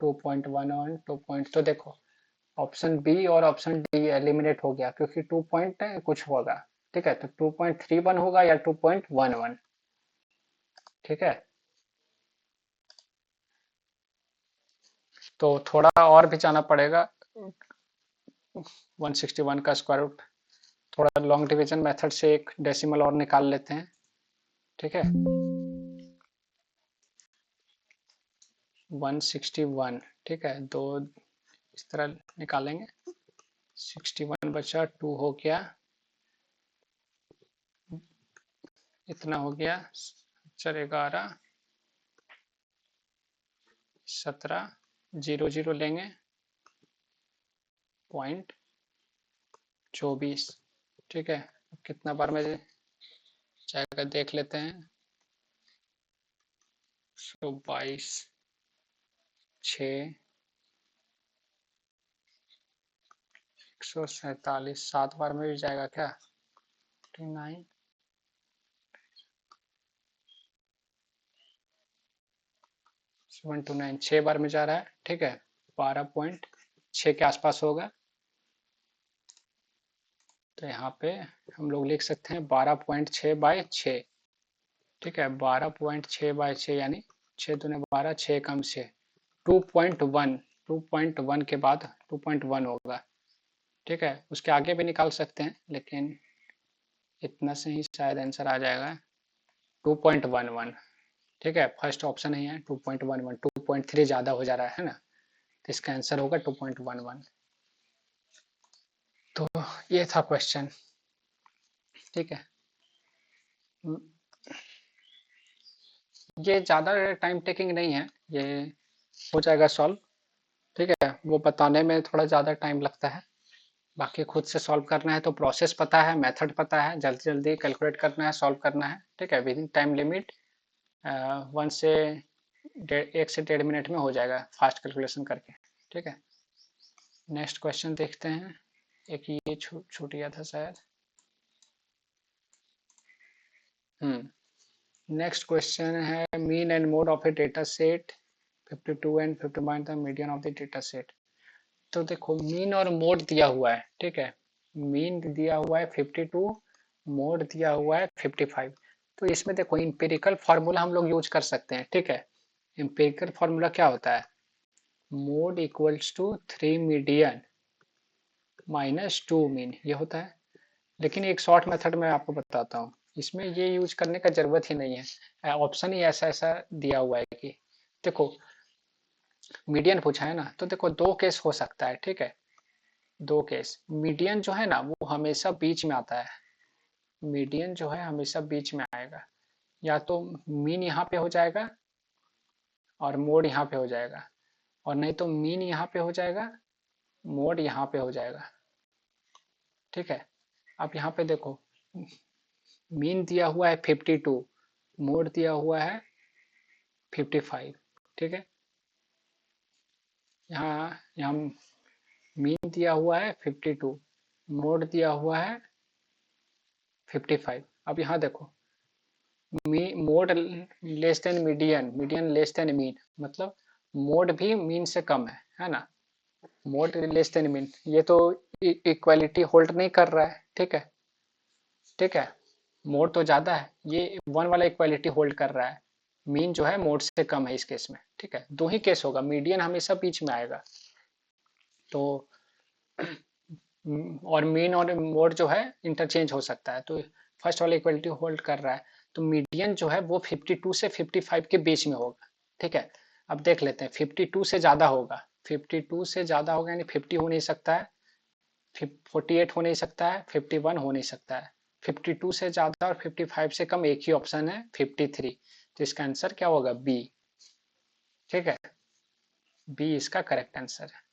2.11, 2 पॉइंट, तो देखो ऑप्शन बी और ऑप्शन डी एलिमिनेट हो गया क्योंकि 2 पॉइंट कुछ होगा। ठीक है, तो 2.31 होगा या 2.11। ठीक है, तो थोड़ा और भी जाना पड़ेगा, 161 का स्क्वायर रूट, थोड़ा लॉन्ग डिवीजन मेथड से एक डेसिमल और निकाल लेते हैं। ठीक है, 161। ठीक है, दो इस तरह निकालेंगे, 61 बचा, 2 हो गया, इतना हो गया, 11, 17, 0 लेंगे, 0.24। ठीक है, कितना बार में जाएगा देख लेते हैं, 122, 6, 147, 7 बार में भी जाएगा क्या, 9, 729, 6 बार में जा रहा है। ठीक है, 12.6 के आसपास होगा, तो यहाँ पे हम लोग लिख सकते हैं 12.6/6। ठीक है, 12.6/6 यानी 6 दूने 12, 6 कम 6, 2.1, 2.1 के बाद 2.1 होगा। ठीक है, उसके आगे भी निकाल सकते हैं, लेकिन इतना से ही शायद आंसर आ जाएगा, 2.11। ठीक है, फर्स्ट ऑप्शन ही है 2.11, 2.3 ज़्यादा हो जा रहा है ना, तो इसका आंसर होगा 2.11। तो ये था क्वेश्चन। ठीक है, ये ज़्यादा टाइम टेकिंग नहीं है, ये हो जाएगा सॉल्व। ठीक है, वो बताने में थोड़ा ज़्यादा टाइम लगता है, बाकी खुद से सॉल्व करना है तो प्रोसेस पता है, मेथड पता है, जल्दी जल्दी कैलकुलेट करना है, सॉल्व करना है। ठीक है, विद इन टाइम लिमिट 1 से 1.5 मिनट में हो जाएगा फास्ट कैलकुलेशन करके। ठीक है, नेक्स्ट क्वेश्चन देखते हैं, एक ये छूट गया था शायद। नेक्स्ट क्वेश्चन है, mean and mode of A data set 52 and 51 the median of the data set. तो देखो मीन और मोड दिया हुआ है। ठीक है, मीन दिया हुआ है 52, मोड दिया हुआ है 55। तो इसमें देखो इंपेरिकल फार्मूला हम लोग यूज कर सकते हैं। ठीक है, इंपेरिकल फार्मूला क्या होता है, mode equals to 3 median minus 2 mean, ये होता है। लेकिन एक शॉर्ट मेथड में आपको बताता हूँ, इसमें ये यूज करने का जरूरत ही नहीं है, ऑप्शन ही ऐसा ऐसा दिया हुआ है कि देखो मीडियन पूछा है ना, तो देखो दो केस हो सकता है। ठीक है, दो केस, मीडियन जो है ना वो हमेशा बीच में आता है, मीडियन जो है हमेशा बीच में आएगा, या तो मीन यहाँ पे हो जाएगा और मोड यहाँ पे हो जाएगा, और नहीं तो मीन यहाँ पे हो जाएगा, मोड यहाँ पे हो जाएगा। ठीक है, आप यहाँ पे देखो मीन दिया हुआ है 52, मोड दिया हुआ है 55। ठीक है, यहाँ यहाँ मीन दिया हुआ है 52, मोड दिया हुआ है 55। अब यहाँ देखो, mode less than median, median less than mean, मतलब मोड भी मीन से कम है ना। मोड लेस देन मीन, ये तो इक्वालिटी होल्ड नहीं कर रहा है। ठीक है, ठीक है, मोड तो ज्यादा है, ये वन वाला इक्वालिटी होल्ड कर रहा है। मीन जो है मोड से कम है इस केस में। ठीक है, दो ही केस होगा, मीडियन हमेशा बीच में आएगा। तो और मीन और मोड जो है इंटरचेंज हो सकता है, तो फर्स्ट वाला इक्वलिटी होल्ड कर रहा है। तो मीडियन जो है वो 52 से 55 के बीच में होगा। ठीक है, अब देख लेते हैं, 52 से ज्यादा होगा, 52 से ज्यादा होगा यानी 50 हो नहीं सकता है, 48 हो नहीं सकता है, 51 हो नहीं सकता है। 52 से ज्यादा और 55 से कम एक ही ऑप्शन है, 53। तो इसका आंसर क्या होगा? बी। ठीक है, बी इसका करेक्ट आंसर है।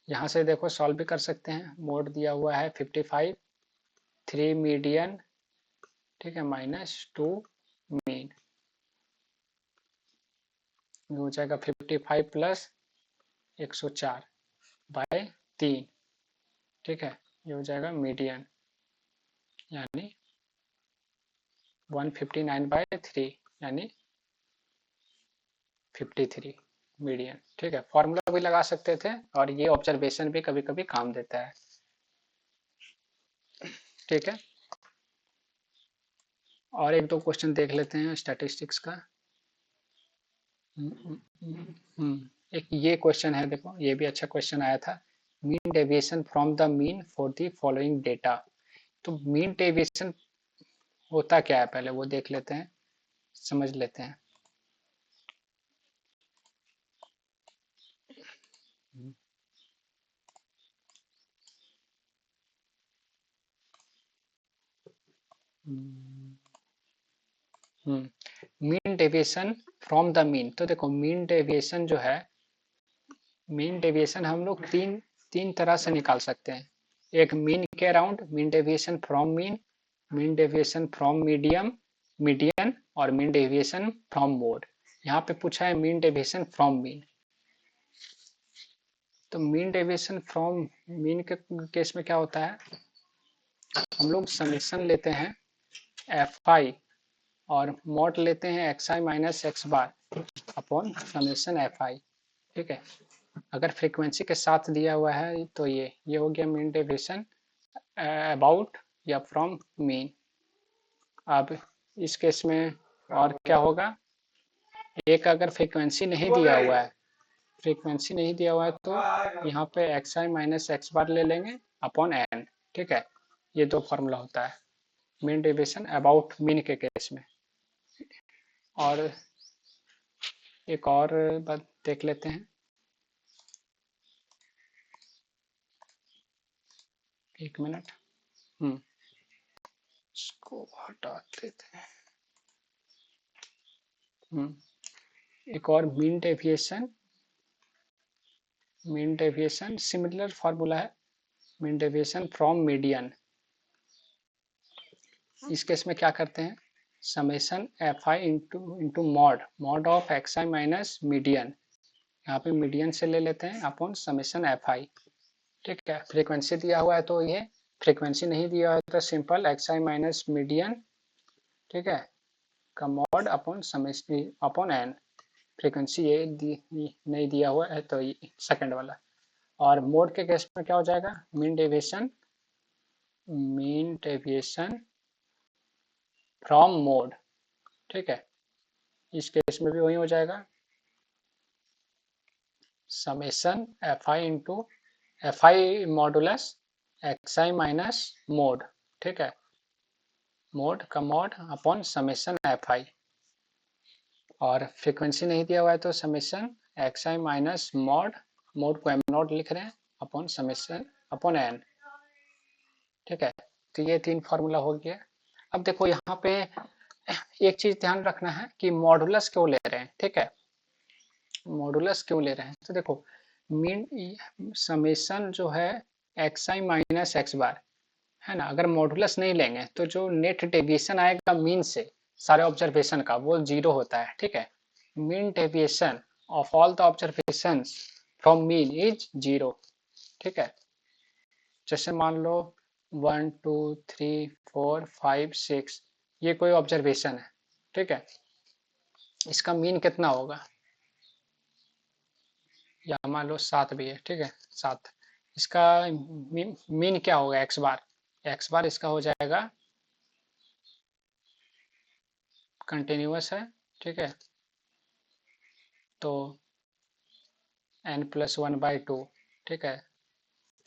यहाँ से देखो सॉल्व भी कर सकते हैं। मोड दिया हुआ है 55, 3 मीडियन, ठीक है, -2 मीन, हो जाएगा 55 प्लस 104 बाय 3। ठीक है, ये हो जाएगा मीडियन, यानी 159 बाय 3 यानी 53 मीडियन। ठीक है, फॉर्मूला भी लगा सकते थे और ये ऑब्जर्वेशन भी कभी कभी काम देता है। ठीक है, और एक दो क्वेश्चन देख लेते हैं स्टैटिस्टिक्स का। एक ये क्वेश्चन है, देखो ये भी अच्छा क्वेश्चन आया था। Mean deviation from the mean for the following data. तो मीन डेविएशन होता क्या है, पहले वो देख लेते हैं, समझ लेते हैं। Mean deviation from the mean, तो देखो मीन डेविएशन जो है, मीन डेविएशन हम लोग तीन तीन तरह से निकाल सकते हैं। एक मीन के around, mean deviation from mean, mean deviation from medium, median, और मीन डेविएशन फ्रॉम मोड। यहाँ पे पूछा है मीन डेविएशन फ्रॉम मीन। तो मीन डेविएशन फ्रॉम मीन के केस में क्या होता है, हम लोग समेशन लेते हैं एफ आई और मॉड लेते हैं x i minus x bar upon summation f i. ठीक है, अगर फ्रीक्वेंसी के साथ दिया हुआ है तो ये हो गया मीन डेविएशन अबाउट या फ्रॉम मीन। अब इस केस में और क्या होगा, एक अगर फ्रीक्वेंसी नहीं दिया हुआ है, फ्रीक्वेंसी नहीं दिया हुआ है तो यहाँ पे एक्स आई माइनस एक्स बार ले लेंगे अपॉन एन। ठीक है, ये दो फॉर्मूला होता है मीन डेविएशन अबाउट मीन के केस में। और एक और बात देख लेते हैं, एक मिनट, इसको हटा देते हैं। एक और mean deviation, mean deviation similar formula है, मीन डेविएशन फ्रॉम मीडियन। इस केस में क्या करते हैं, summation f i into mod, mod of x i minus median, यहाँ पे मीडियन से ले लेते हैं अपॉन समेशन एफ आई। ठीक है, फ्रीक्वेंसी दिया हुआ है तो ये, फ्रीक्वेंसी नहीं दिया हुआ है तो simple x i minus median, ठीक है, का mod upon summation upon n. Frequency ये नहीं दिया हुआ है तो सेकंड वाला। और मोड के केस में क्या हो जाएगा, mean deviation, mean deviation from mode. ठीक है, इस केस में भी वही हो जाएगा, summation f i into F I modulus x i minus mode. ठीक है, मोड का मॉड अपॉन समेशन एफ आई, और फ्रीक्वेंसी नहीं दिया हुआ है तो summation x i minus mod, mode को एम नॉट लिख रहे हैं, अपॉन समेशन अपॉन एन। ठीक है, तो ये तीन फार्मूला हो गया। अब देखो यहाँ पे एक चीज ध्यान रखना है कि मॉडुलस क्यों ले रहे हैं। ठीक है, मॉडुलस क्यों ले रहे हैं, तो देखो मीन समेशन जो है एक्स आई माइनस एक्स बार, है ना। अगर मॉडुलस नहीं लेंगे तो जो नेट डेविएशन आएगा मीन से सारे ऑब्जर्वेशन का वो जीरो होता है, ठीक है। Mean deviation of all the observation from mean is zero, ठीक है। जैसे मान लो 1 2 3 4 5 6 ये कोई ऑब्जर्वेशन है, ठीक है। इसका मीन कितना होगा, या मान लो 7 भी है, ठीक है। 7 इसका मीन क्या होगा, एक्स बार। एक्स बार इसका हो जाएगा, कंटिन्यूअस है, ठीक है। तो n+1/2, ठीक है।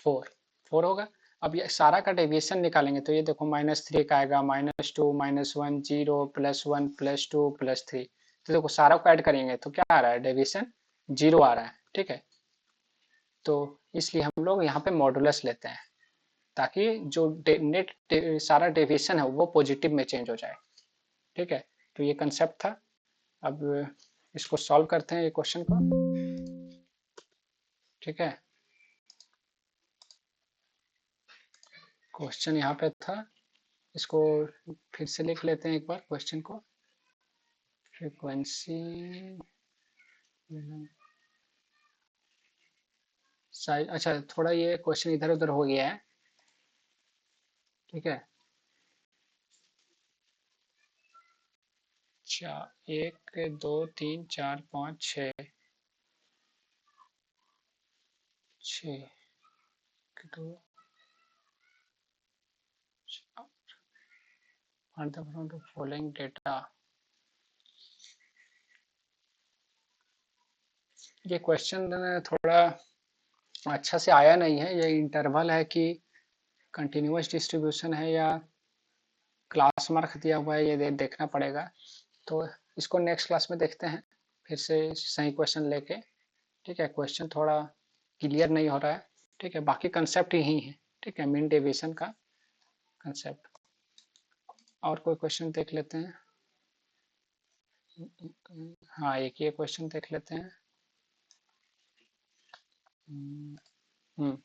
4 होगा। अब ये सारा का डेविएशन निकालेंगे तो ये देखो -3 का आएगा, -2 -1 0 +1 +2 +3। तो देखो सारा को ऐड करेंगे तो क्या आ रहा है, डेविएशन जीरो आ रहा है, ठीक है। तो इसलिए हम लोग यहाँ पे मॉडुलस लेते हैं ताकि जो नेट सारा डेविएशन है वो पॉजिटिव में चेंज हो जाए, ठीक है। तो ये कंसेप्ट था। अब इसको सॉल्व करते हैं ये क्वेश्चन को, ठीक है। क्वेश्चन यहाँ पे था, इसको फिर से लिख लेते हैं एक बार क्वेश्चन को। फ्रीक्वेंसी साइज, अच्छा थोड़ा ये क्वेश्चन इधर उधर हो गया है, ठीक है। अच्छा 1 2 3 4 5 6 6 2 are the from the following data। ये क्वेश्चन थोड़ा अच्छा से आया नहीं है, ये इंटरवल है कि कंटिन्यूअस डिस्ट्रीब्यूशन है या क्लास मार्क दिया हुआ है, ये देखना पड़ेगा। तो इसको नेक्स्ट क्लास में देखते हैं फिर से सही क्वेश्चन लेके, ठीक है। क्वेश्चन थोड़ा क्लियर नहीं हो रहा है, ठीक है। बाकी कंसेप्ट यही है, ठीक है, मीन डेविएशन का कंसेप्ट। और कोई क्वेश्चन देख लेते हैं। हाँ एक ये क्वेश्चन देख लेते हैं। हम्म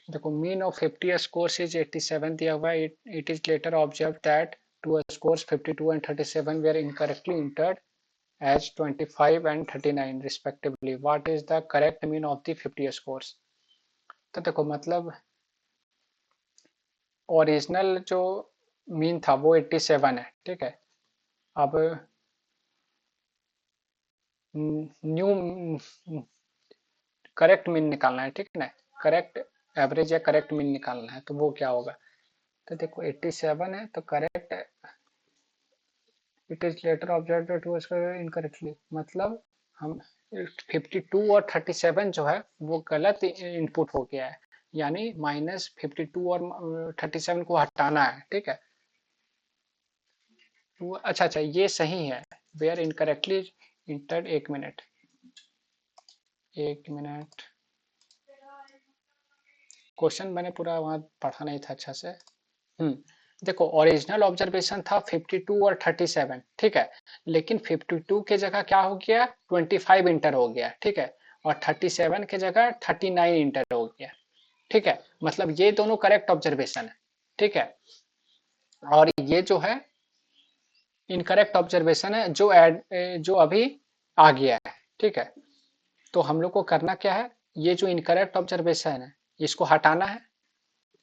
देखो मीन ऑफ 50 स्कोर्स इज 87 दिया हुआ है। It is later observe that 2 scores 52 and 37 were incorrectly entered as 25 and 39 respectively. What is the correct mean of the 50 scores? तो देखो मतलब ओरिजिनल जो मीन था वो 87 है, ठीक है। अब न्यू करेक्ट मीन निकालना है, ठीक है ना। करेक्ट एवरेज या करेक्ट मीन निकालना है तो वो क्या होगा। तो देखो 87 है तो correct, it is later observe that was incorrectly, मतलब हम 52 और 37 जो है वो गलत इनपुट हो गया है, यानी -52 और 37 को हटाना है, ठीक है। अच्छा अच्छा ये सही है, were incorrectly entered. 1 minute 1 minute, question मैंने पूरा वहां पढ़ा नहीं था अच्छा से। देखो ओरिजिनल ऑब्जर्वेशन था 52 और 37, ठीक है। लेकिन 52 के जगह क्या हो गया, 25 इंटर हो गया, ठीक है। और 37 के जगह 39 इंटर हो गया, ठीक है। मतलब ये दोनों करेक्ट ऑब्जर्वेशन है, ठीक है। और ये जो है इनकरेक्ट ऑब्जर्वेशन है जो जो अभी आ गया है, ठीक है। तो हम लोग को करना क्या है, ये जो इनकरेक्ट ऑब्जर्वेशन है इसको हटाना है।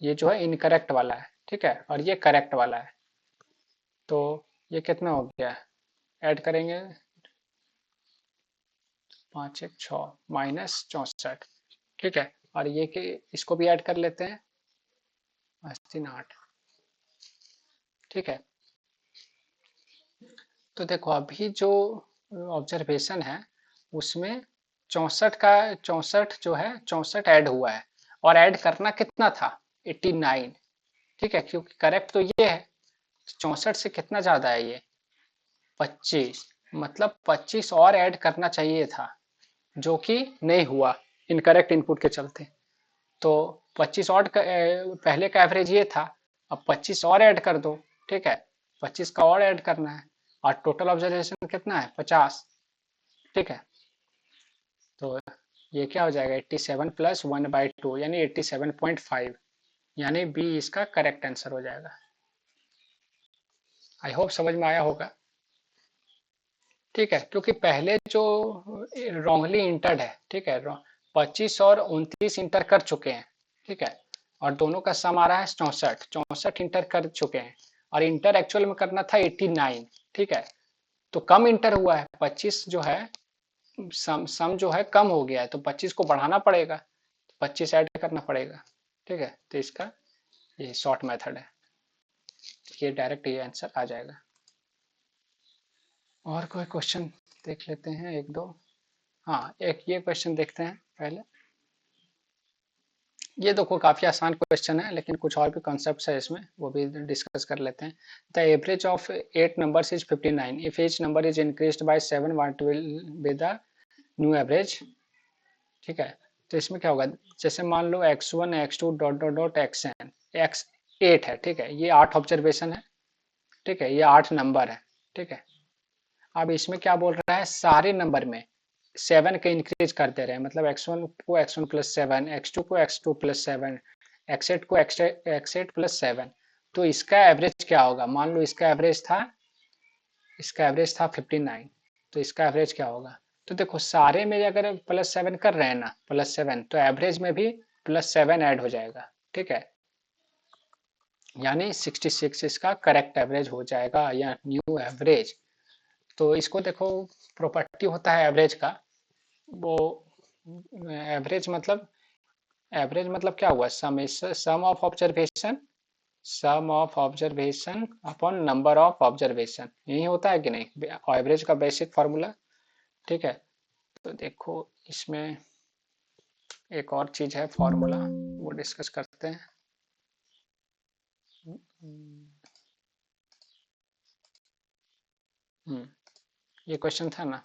ये जो है इनकरेक्ट वाला है, ठीक है, और ये करेक्ट वाला है। तो ये कितना हो गया, ऐड करेंगे 5 1 6 -64, ठीक है। और ये कि इसको भी ऐड कर लेते हैं 8 ठीक है। तो देखो अभी जो ऑब्जर्वेशन है उसमें 64 का 64 जो है 64 ऐड हुआ है, और ऐड करना कितना था 89, ठीक है। क्योंकि करेक्ट तो ये है, 64 से कितना ज्यादा है ये 25, मतलब 25 और ऐड करना चाहिए था जो कि नहीं हुआ इनकरेक्ट इनपुट के चलते। तो 25 और पहले का एवरेज ये था, अब 25 और ऐड कर दो, ठीक है। 25 का और ऐड करना है, और टोटल ऑब्जर्वेशन कितना है 50, ठीक है। तो ये क्या हो जाएगा 87 प्लस 1/2 यानी 87.5, यानी बी इसका करेक्ट आंसर हो जाएगा। आई होप समझ में आया होगा। ठीक है, क्योंकि पहले जो रॉन्गली इंटर्ड है, ठीक है, 25 और 29 इंटर कर चुके हैं, ठीक है, और दोनों का सम आ रहा है 64, 64 इंटर कर चुके हैं, और इंटर एक्चुअल में करना था 89, ठीक है, तो कम इंटर हुआ है, 25 जो है सम जो है कम हो गया है, तो 25 को बढ़ाना पड़ेगा, 25 ऐड करना पड़ेगा, ठीक है, तो इसका ये शॉर्ट मेथड है, ये डायरेक्ट ये आंसर आ जाएगा। और कोई क्वेश्चन देख लेते हैं एक दो। हाँ, एक ये क्वेश्चन देखते हैं पहले। ये देखो काफी आसान क्वेश्चन है, लेकिन कुछ और भी कॉन्सेप्ट्स है इसमें, वो भी डिस्कस कर लेते हैं। The average of 8 numbers is 59 if each number is increased by 7 what will be the new average. ठीक है, तो इसमें क्या होगा, जैसे मान लो x1 x2 dot dot dot xn x8 है, ठीक है, ये 8 ऑब्जर्वेशन है, ठीक है, ये 8 नंबर है, ठीक है। अब इसमें क्या बोल रहा है, सारे नंबर में 7 का इंक्रीज करते रहे, मतलब x1 को x1 प्लस 7, x2 को x2 प्लस 7, x8 को x8 प्लस 7, तो इसका एवरेज क्या होगा, मान लो इसका एवरेज था 59, तो इसका एवरेज क्या होगा, तो देखो सारे में अगर प्लस 7 कर रहे हैं ना, प्लस 7, तो एवरेज में भी प्लस 7 ऐड हो जाएगा, ठीक है, यानी 66 इसका करेक्ट एवरेज हो जाएगा, या न्यू एवरेज। तो इसको देखो, प्रॉपर्टी होता है एवरेज का, वो एवरेज मतलब क्या हुआ, sum of observation upon number of observation, यही होता है कि नहीं एवरेज का बेसिक फॉर्मूला। ठीक है, तो देखो इसमें एक और चीज है फॉर्मूला, वो डिस्कस करते हैं। ये क्वेश्चन था ना,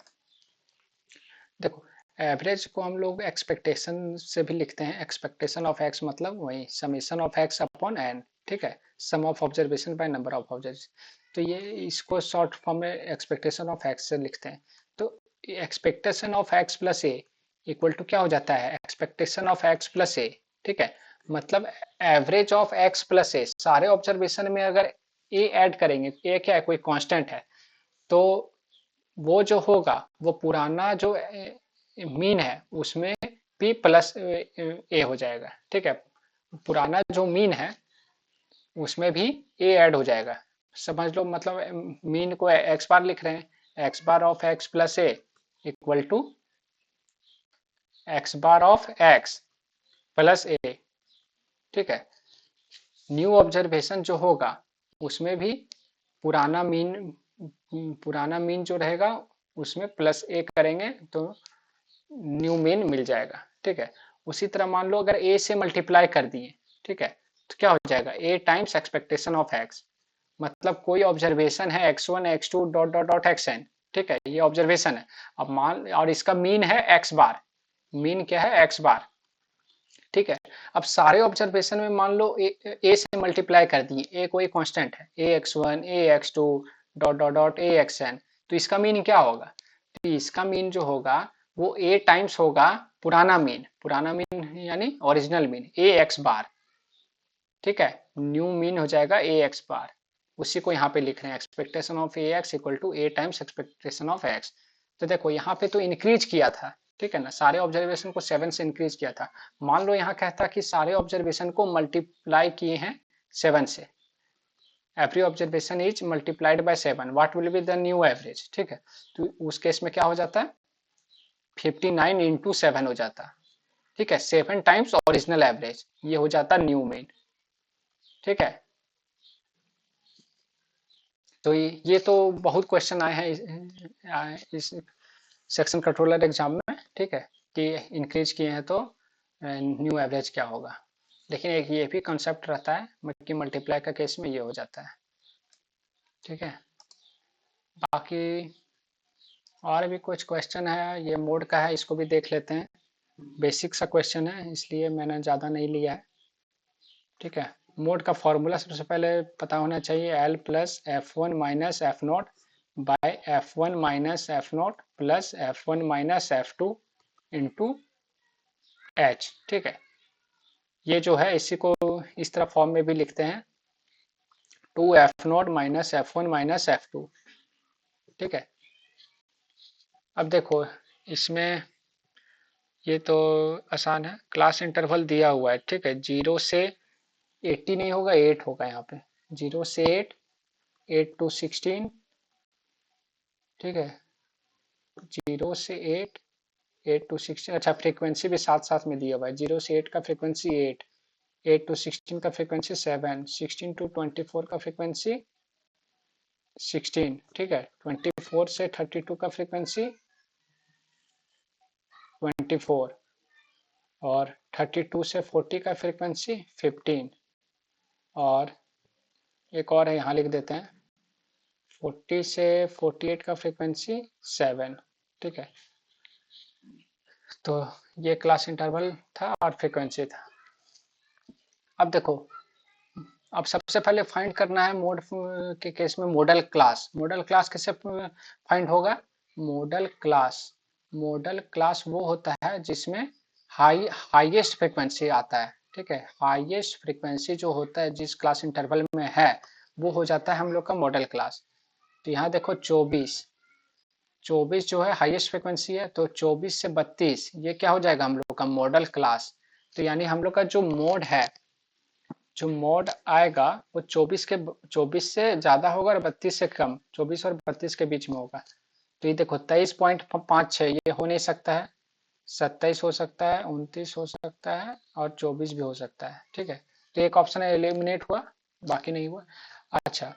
देखो एवरेज को हम लोग एक्सपेक्टेशन से भी लिखते हैं, एक्सपेक्टेशन ऑफ एक्स मतलब वही summation of x upon n, ठीक है, sum of observation by number of observation, तो ये इसको शॉर्ट फॉर्म में एक्सपेक्टेशन ऑफ एक्स से लिखते हैं। तो expectation of x plus a equal to क्या हो जाता है, expectation of x plus a, ठीक है, मतलब average of x plus a, सारे ऑब्जर्वेशन में अगर ए ऐड करेंगे, ए क्या है, कोई कांस्टेंट है, तो वो जो होगा वो पुराना जो मीन है उसमें p प्लस ए हो जाएगा, ठीक है, पुराना जो मीन है उसमें भी a ऐड हो जाएगा, समझ लो, मतलब मीन को x बार लिख रहे हैं, x bar of x plus a equal to x bar of x plus a, ठीक है, न्यू ऑब्जर्वेशन जो होगा उसमें भी पुराना मीन पुराना मीन जो रहेगा उसमें प्लस ए करेंगे तो न्यू मीन मिल जाएगा, ठीक है। उसी तरह मान लो अगर a से मल्टीप्लाई कर दिए, ठीक है, तो क्या हो जाएगा a times expectation of x, मतलब कोई ऑब्जर्वेशन है x1 x2 dot dot dot xn, ठीक है, ये ऑब्जर्वेशन है, अब मान और इसका मीन है x बार, मीन क्या है x बार, ठीक है। अब सारे ऑब्जर्वेशन में मान लो ए से मल्टीप्लाई कर दिए, ए कोई कांस्टेंट है, ए x1 A x2 dot dot dot A xn, तो इसका मीन क्या होगा, तो इसका मीन जो होगा वो ए टाइम्स होगा पुराना मीन यानी ओरिजिनल मीन ए एक्स बार, ठीक है, न्यू मीन हो जाएगा ए एक्स बार, उसी को यहाँ पे लिख रहे हैं, expectation of a x equal to a times expectation of x. तो देखो यहाँ पे तो इंक्रीज किया था, ठीक है ना, सारे ऑब्जर्वेशन को 7 से इंक्रीज किया था, मान लो यहाँ कहता कि सारे ऑब्जर्वेशन को मल्टीप्लाई किए हैं 7 से, every observation is multiplied by 7 what will be the new average, ठीक है, तो उस केस में क्या हो जाता है 59 इंटू 7 हो जाता, ठीक है, 7 टाइम्स ओरिजिनल एवरेज, ये हो जाता न्यू मीन, ठीक है। तो ये तो बहुत क्वेश्चन आए हैं इस सेक्शन कंट्रोलर एग्जाम में, ठीक है, कि इंक्रीज किए हैं तो न्यू एवरेज क्या होगा, लेकिन एक ये भी कंसेप्ट रहता है कि मल्टीप्लाई का केस में ये हो जाता है, ठीक है। बाकी और भी कुछ क्वेश्चन है, ये मोड का है, इसको भी देख लेते हैं, बेसिक सा क्वेश्चन है इसलिए मैंने ज़्यादा नहीं लिया है, ठीक है। मोड का फॉर्मूला सबसे पहले पता होना चाहिए, l plus f one minus f naught by f one minus f naught plus f one minus f two into h, ठीक है। ये जो है इसी को इस तरह फॉर्म में भी लिखते हैं, 2f0 minus f1 minus f2, ठीक है। अब देखो इसमें ये तो आसान है, क्लास इंटरवल दिया हुआ है, ठीक है। 0 से 80 नहीं होगा, 8 होगा यहाँ पे, 0 से 8, 8 to 16, ठीक है। 0 से 8, 8 to 16, अच्छा फ्रीक्वेंसी भी साथ साथ में दिया हुआ है, 0 से 8 का फ्रीक्वेंसी 8, 8 to 16 का फ्रीक्वेंसी 7, 16 to 24 का फ्रीक्वेंसी 16, ठीक है। 24 से 32 का फ्रीक्वेंसी 24, और 32 से 40 का फ्रीक्वेंसी 15, और एक और है यहाँ लिख देते हैं, 40 से 48 का फ्रीक्वेंसी 7, ठीक है। तो ये क्लास इंटरवल था और फ्रीक्वेंसी था। अब देखो, अब सबसे पहले फाइंड करना है मोड के केस में मॉडल क्लास। मॉडल क्लास कैसे फाइंड होगा? मॉडल क्लास वो होता है जिसमें हाईएस्ट फ्रीक्वेंसी आता है, ठीक है। हाईएस्ट फ्रीक्वेंसी जो होता है जिस क्लास इंटरवल में है वो हो जाता है हम लोग का मॉडल क्लास। तो यहाँ देखो 24 जो है हाईएस्ट फ्रीक्वेंसी है, तो 24 से 32 ये क्या हो जाएगा हम लोग का मॉडल क्लास। तो यानी हम लोग का जो मोड है, जो मोड आएगा वो 24 से ज्यादा होगा और 32 से कम, 24 और 32 के बीच में होगा। तो ये देखो 23.56 ये हो नहीं सकता है, 27 हो सकता है, 29 हो सकता है और 24 भी हो सकता है, ठीक है। तो एक ऑप्शन एलिमिनेट हुआ, बाकी नहीं हुआ। अच्छा,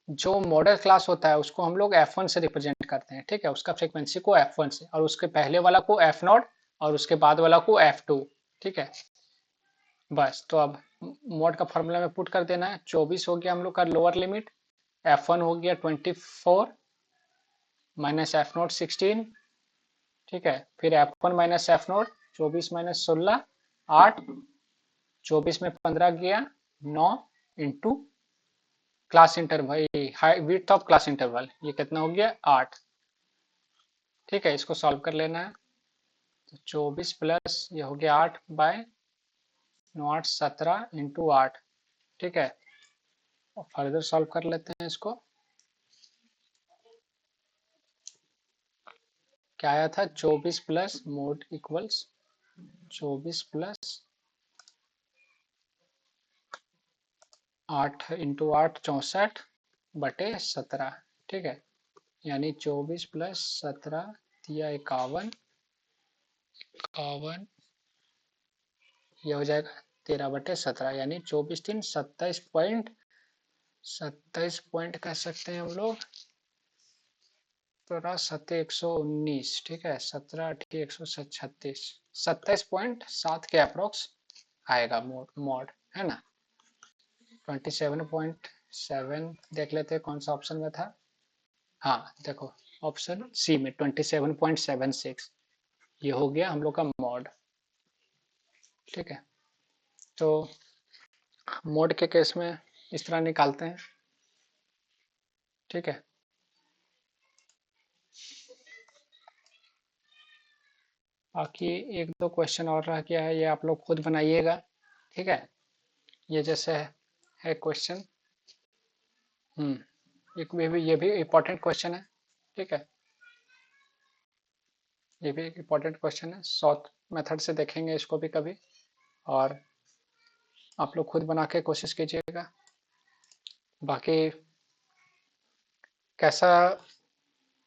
जो मॉडल क्लास होता है उसको हम लोग F1 से रिप्रेजेंट करते हैं, ठीक है। उसका फ्रीक्वेंसी को F1 से, और उसके पहले वाला को F0 और उसके बाद वाला को F2, ठीक है। बस, तो अब मोड का फॉर्मूला में पुट कर देना है। 24 हो गया हम लोग का लोअर लिमिट, F1 हो गया 24 माइनस F0 16, ठीक है। फिर F1 माइनस F0, 24 माइनस 16 8, 24 में 15 गया 9, into class interval, high width of class interval, ये कितना हो गया 8, ठीक है। इसको सॉल्व कर लेना है। तो 24 प्लस ये हो गया 8 बाय 9 8 17 इंटू 8, ठीक है। और फर्दर सॉल्व कर लेते हैं इसको। क्या आया था? 24 plus mode equals 24 plus 8 into 8 64 बटे 17, ठीक है। यानी 24 प्लस 17 दिया 51, 51 ये हो जाएगा 13 बटे 17, यानी 24 3 27 पॉइंट कह सकते हैं हम लोग, 119, ठीक है। 17 8 136, 27.7 के अप्रोक्स आएगा मोड, है ना। 27.7 देख लेते हैं कौन सा ऑप्शन में था। हाँ देखो, ऑप्शन सी में 27.76 ये हो गया हम लोग का मोड, ठीक है। तो मोड के केस में इस तरह निकालते हैं, ठीक है। बाकी एक दो क्वेश्चन और रह गया है, ये आप लोग खुद बनाइएगा, ठीक है। ये जैसे है क्वेश्चन, ये भी इम्पोर्टेंट क्वेश्चन है, ठीक है। ये भी एक इम्पोर्टेंट क्वेश्चन है, शॉर्ट मेथड से देखेंगे इसको भी कभी, और आप लोग खुद बना के कोशिश कीजिएगा। बाकी कैसा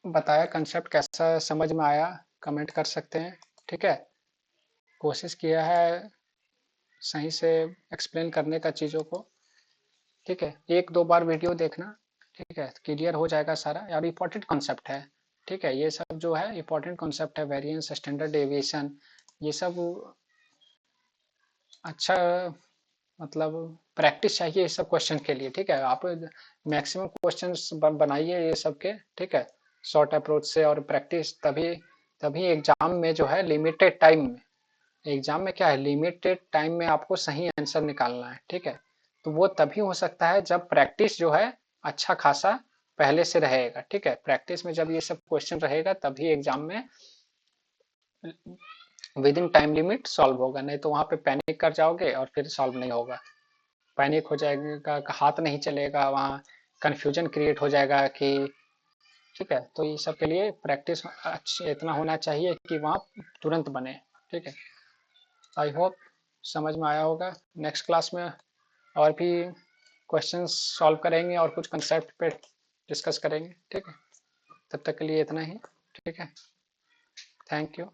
बताया, कंसेप्ट कैसा समझ में आया, कमेंट कर सकते हैं, ठीक है। कोशिश किया है सही से एक्सप्लेन करने का चीज़ों को, ठीक है। एक दो बार वीडियो देखना, ठीक है, क्लियर हो जाएगा सारा। और इम्पोर्टेंट कॉन्सेप्ट है, ठीक है। ये सब जो है इम्पोर्टेंट कॉन्सेप्ट है, वेरिएंस, स्टैंडर्ड डेविएशन, ये सब अच्छा, मतलब प्रैक्टिस चाहिए ये सब क्वेश्चन के लिए, ठीक है। आप मैक्सिमम क्वेश्चंस बनाइए ये सब के, ठीक है, शॉर्ट अप्रोच से, और प्रैक्टिस तभी तभी एग्जाम में जो है लिमिटेड टाइम में, एग्जाम में क्या है, लिमिटेड टाइम में आपको सही आंसर निकालना है, ठीक है। तो वो तभी हो सकता है जब प्रैक्टिस जो है अच्छा खासा पहले से रहेगा, ठीक है। प्रैक्टिस में जब ये सब क्वेश्चन रहेगा तभी एग्जाम में with in time limit solve होगा, नहीं तो वहाँ पे पैनिक कर जाओगे और फिर सॉल्व नहीं होगा। पैनिक हो जाएगा, हाथ नहीं चलेगा, वहाँ कंफ्यूजन क्रिएट हो जाएगा कि ठीक है। तो ये सब के लिए प्रैक्टिस अच्छे इतना होना चाहिए कि वहाँ तुरंत बने। ठीक है, आई होप समझ में आया होगा। नेक्स्ट क्लास में और भी क्वेश्चंस सॉल्व करेंगे और कुछ कंसेप्ट पे डिस्कस करेंगे। ठीक है, तब तक के लिए इतना ही। ठीक है, थैंक यू।